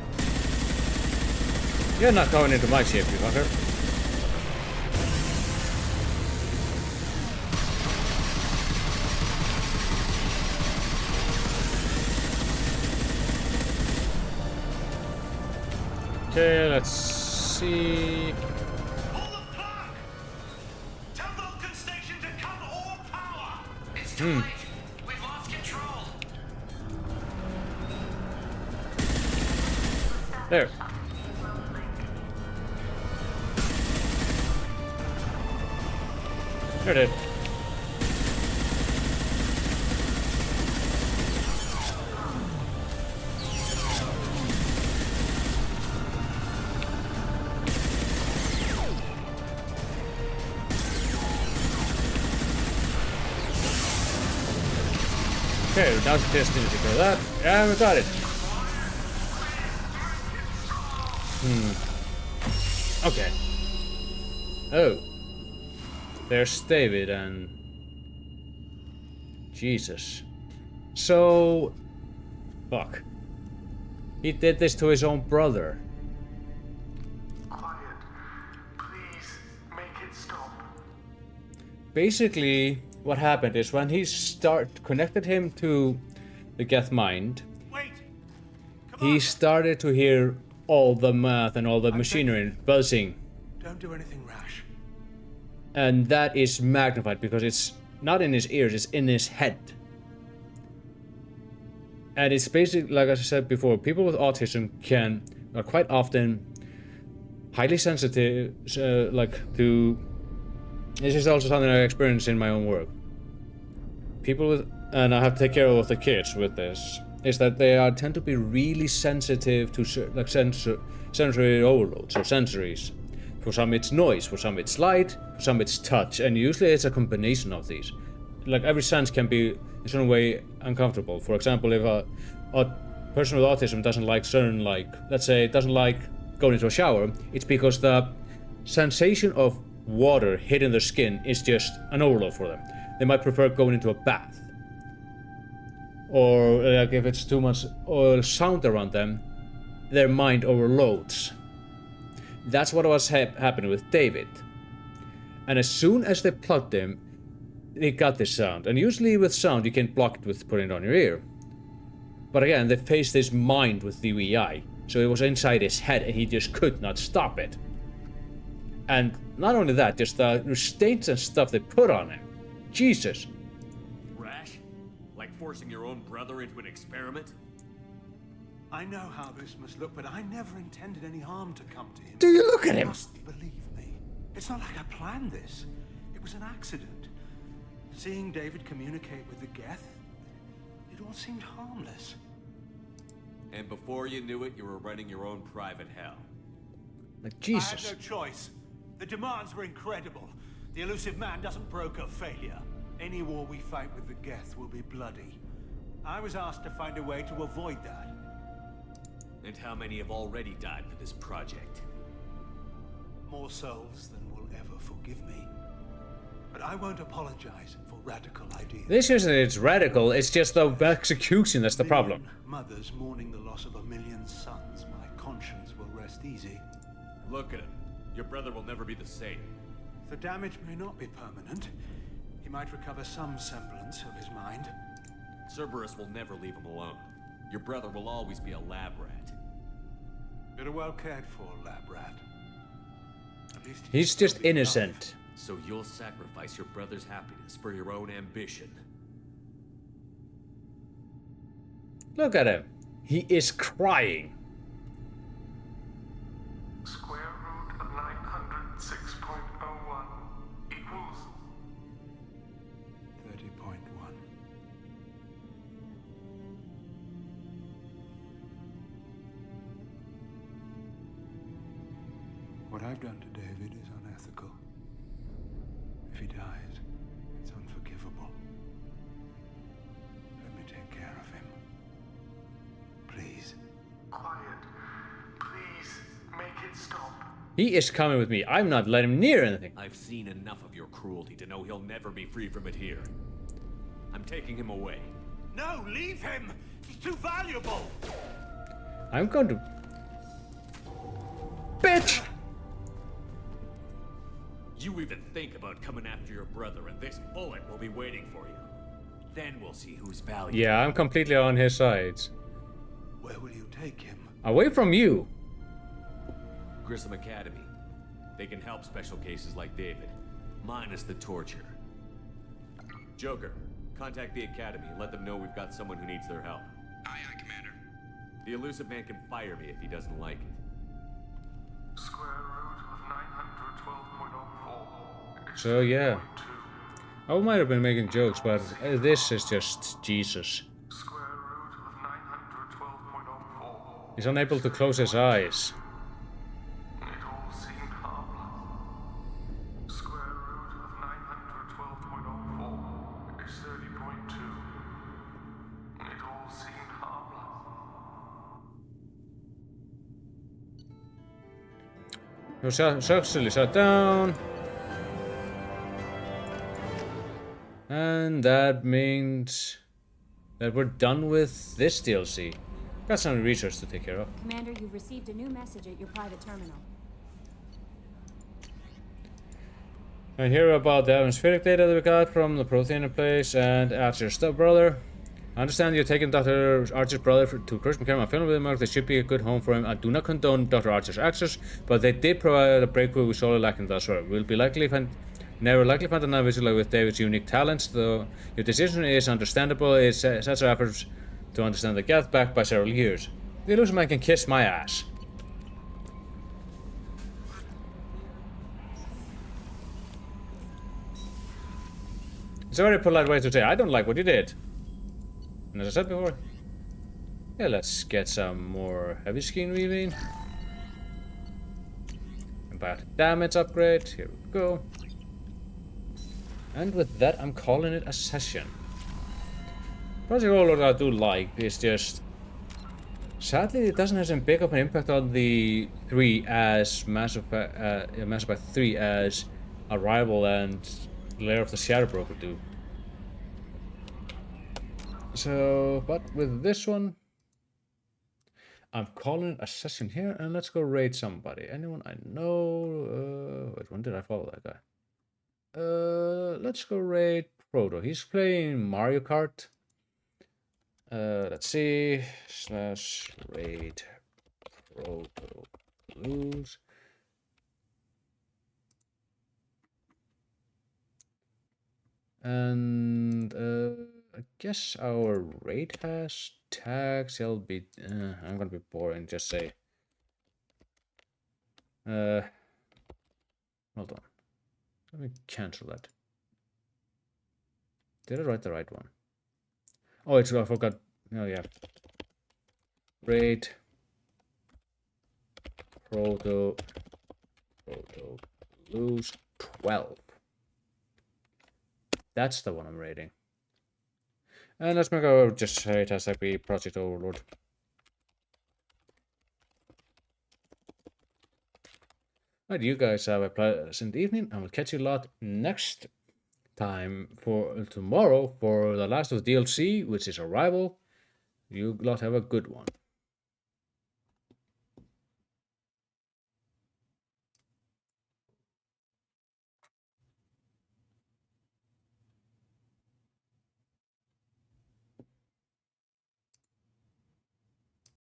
You're not going into my ship, you fucker. Okay, let's see... Pull the plug! Tell Vulcan Station to cut all power! It's too late. We've lost control. There. There it is. Okay, now's the destiny for that. Yeah, we got it. Okay. Oh. There's David and... Jesus. So... Fuck. He did this to his own brother. Quiet. Please make it stop. Basically, what happened is when he connected him to the Geth mind, Wait! he started to hear all the math and all the machinery buzzing. Don't do anything rash. And that is magnified because it's not in his ears, it's in his head. And it's basically, like I said before, people with autism are quite often highly sensitive, to... This is also something I experienced in my own work. People with, and I have to take care of the kids with this, is that they tend to be really sensitive to sensory overloads or sensories. For some it's noise, for some it's light, for some it's touch, and usually it's a combination of these. Like every sense can be in some way uncomfortable. For example, if a person with autism doesn't like certain, let's say, doesn't like going into a shower, it's because the sensation of water hitting their skin is just an overload for them. They might prefer going into a bath. Or like if it's too much sound around them, their mind overloads. That's what was happening with David. And as soon as they plugged him, they got this sound. And usually with sound you can block it with putting it on your ear. But again, they faced his mind with the VI. So it was inside his head and he just could not stop it. And not only that, just the restraints and stuff they put on him. Jesus. Rash? Like forcing your own brother into an experiment? I know how this must look, but I never intended any harm to come to him. Do you look at You him? must believe me. It's not like I planned this. It was an accident. Seeing David communicate with the Geth, it all seemed harmless. And before you knew it, you were running your own private hell. Like I Jesus. had no choice. The demands were incredible. The elusive man doesn't broker failure. Any war we fight with the Geth will be bloody. I was asked to find a way to avoid that. And how many have already died for this project? More souls than will ever forgive me. But I won't apologize for radical ideas. This isn't it's radical, it's just the execution that's the problem. Million mothers mourning the loss of 1 million sons. My conscience will rest easy. Look at him. Your brother will never be the same. The damage may not be permanent. He might recover some semblance of his mind. Cerberus will never leave him alone. Your brother will always be a lab rat. You're a well cared for lab rat. At least He's just innocent. So you'll sacrifice your brother's happiness for your own ambition. Look at him. He is crying. Square root of 906.01 equals 30.1. What I've done to David is unethical. If he dies, it's unforgivable. Let me take care of him. Please. quiet. Please make it stop. He is coming with me. I'm not letting him near anything. I've seen enough of your cruelty to know he'll never be free from it here. I'm taking him away. No, leave him! He's too valuable! I'm going to... Bitch! You even think about coming after your brother, and this bullet will be waiting for you. Then we'll see who's valuable. Yeah, I'm completely on his side. Where will you take him? Away from you! Grissom Academy. They can help special cases like David, minus the torture. Joker, contact the Academy and let them know we've got someone who needs their help. Aye, aye, Commander. The elusive man can fire me if he doesn't like it. Square root of 912.04. So yeah. I might have been making jokes, but this is just Jesus. Square root of 912.04. He's unable to close his eyes. It all seemed harmless. Square root of 912.04 is 30.2. It all seemed harmless. No, successfully shut down. And that means that we're done with this DLC. Got some research to take care of. Commander, you've received a new message at your private terminal. I hear about the atmospheric data that we got from the Prothean in place and Archer's stepbrother. I understand you're taking Dr. Archer's brother to Christmas camp. I'm filming with him. There should be a good home for him. I do not condone Dr. Archer's actions, but they did provide a breakthrough we sorely lacking thus far. We'll be never likely find another individual with David's unique talents, though your decision is understandable. It sets our efforts to understand the Geth back by several years. The illusion man can kiss my ass. It's a very polite way to say, I don't like what you did. And as I said before, yeah, let's get some more heavy skin weaving. About damage upgrade, here we go. And with that, I'm calling it a session. Project Overlord I do like is just... Sadly, it doesn't have as big of an impact on the 3 as Mass Effect 3 as Arrival and Lair of the Shadow Broker do. So, but with this one, I'm calling it a session here, and let's go raid somebody. Anyone I know? Wait, when did I follow that guy? Let's go raid Proto. He's playing Mario Kart. Let's see. / raid Proto Blues. And I guess our raid has tags. He'll be. I'm gonna be boring. Just say. Hold on. Let me cancel that. Did I write the right one? Oh, it's I forgot. Oh yeah. Raid Proto Blues 12. That's the one I'm raiding. And let's make our just say it has to be Project Overlord. Right, you guys have a pleasant evening, and we'll catch you a lot next time for tomorrow for the last of the DLC, which is Arrival. You lot have a good one.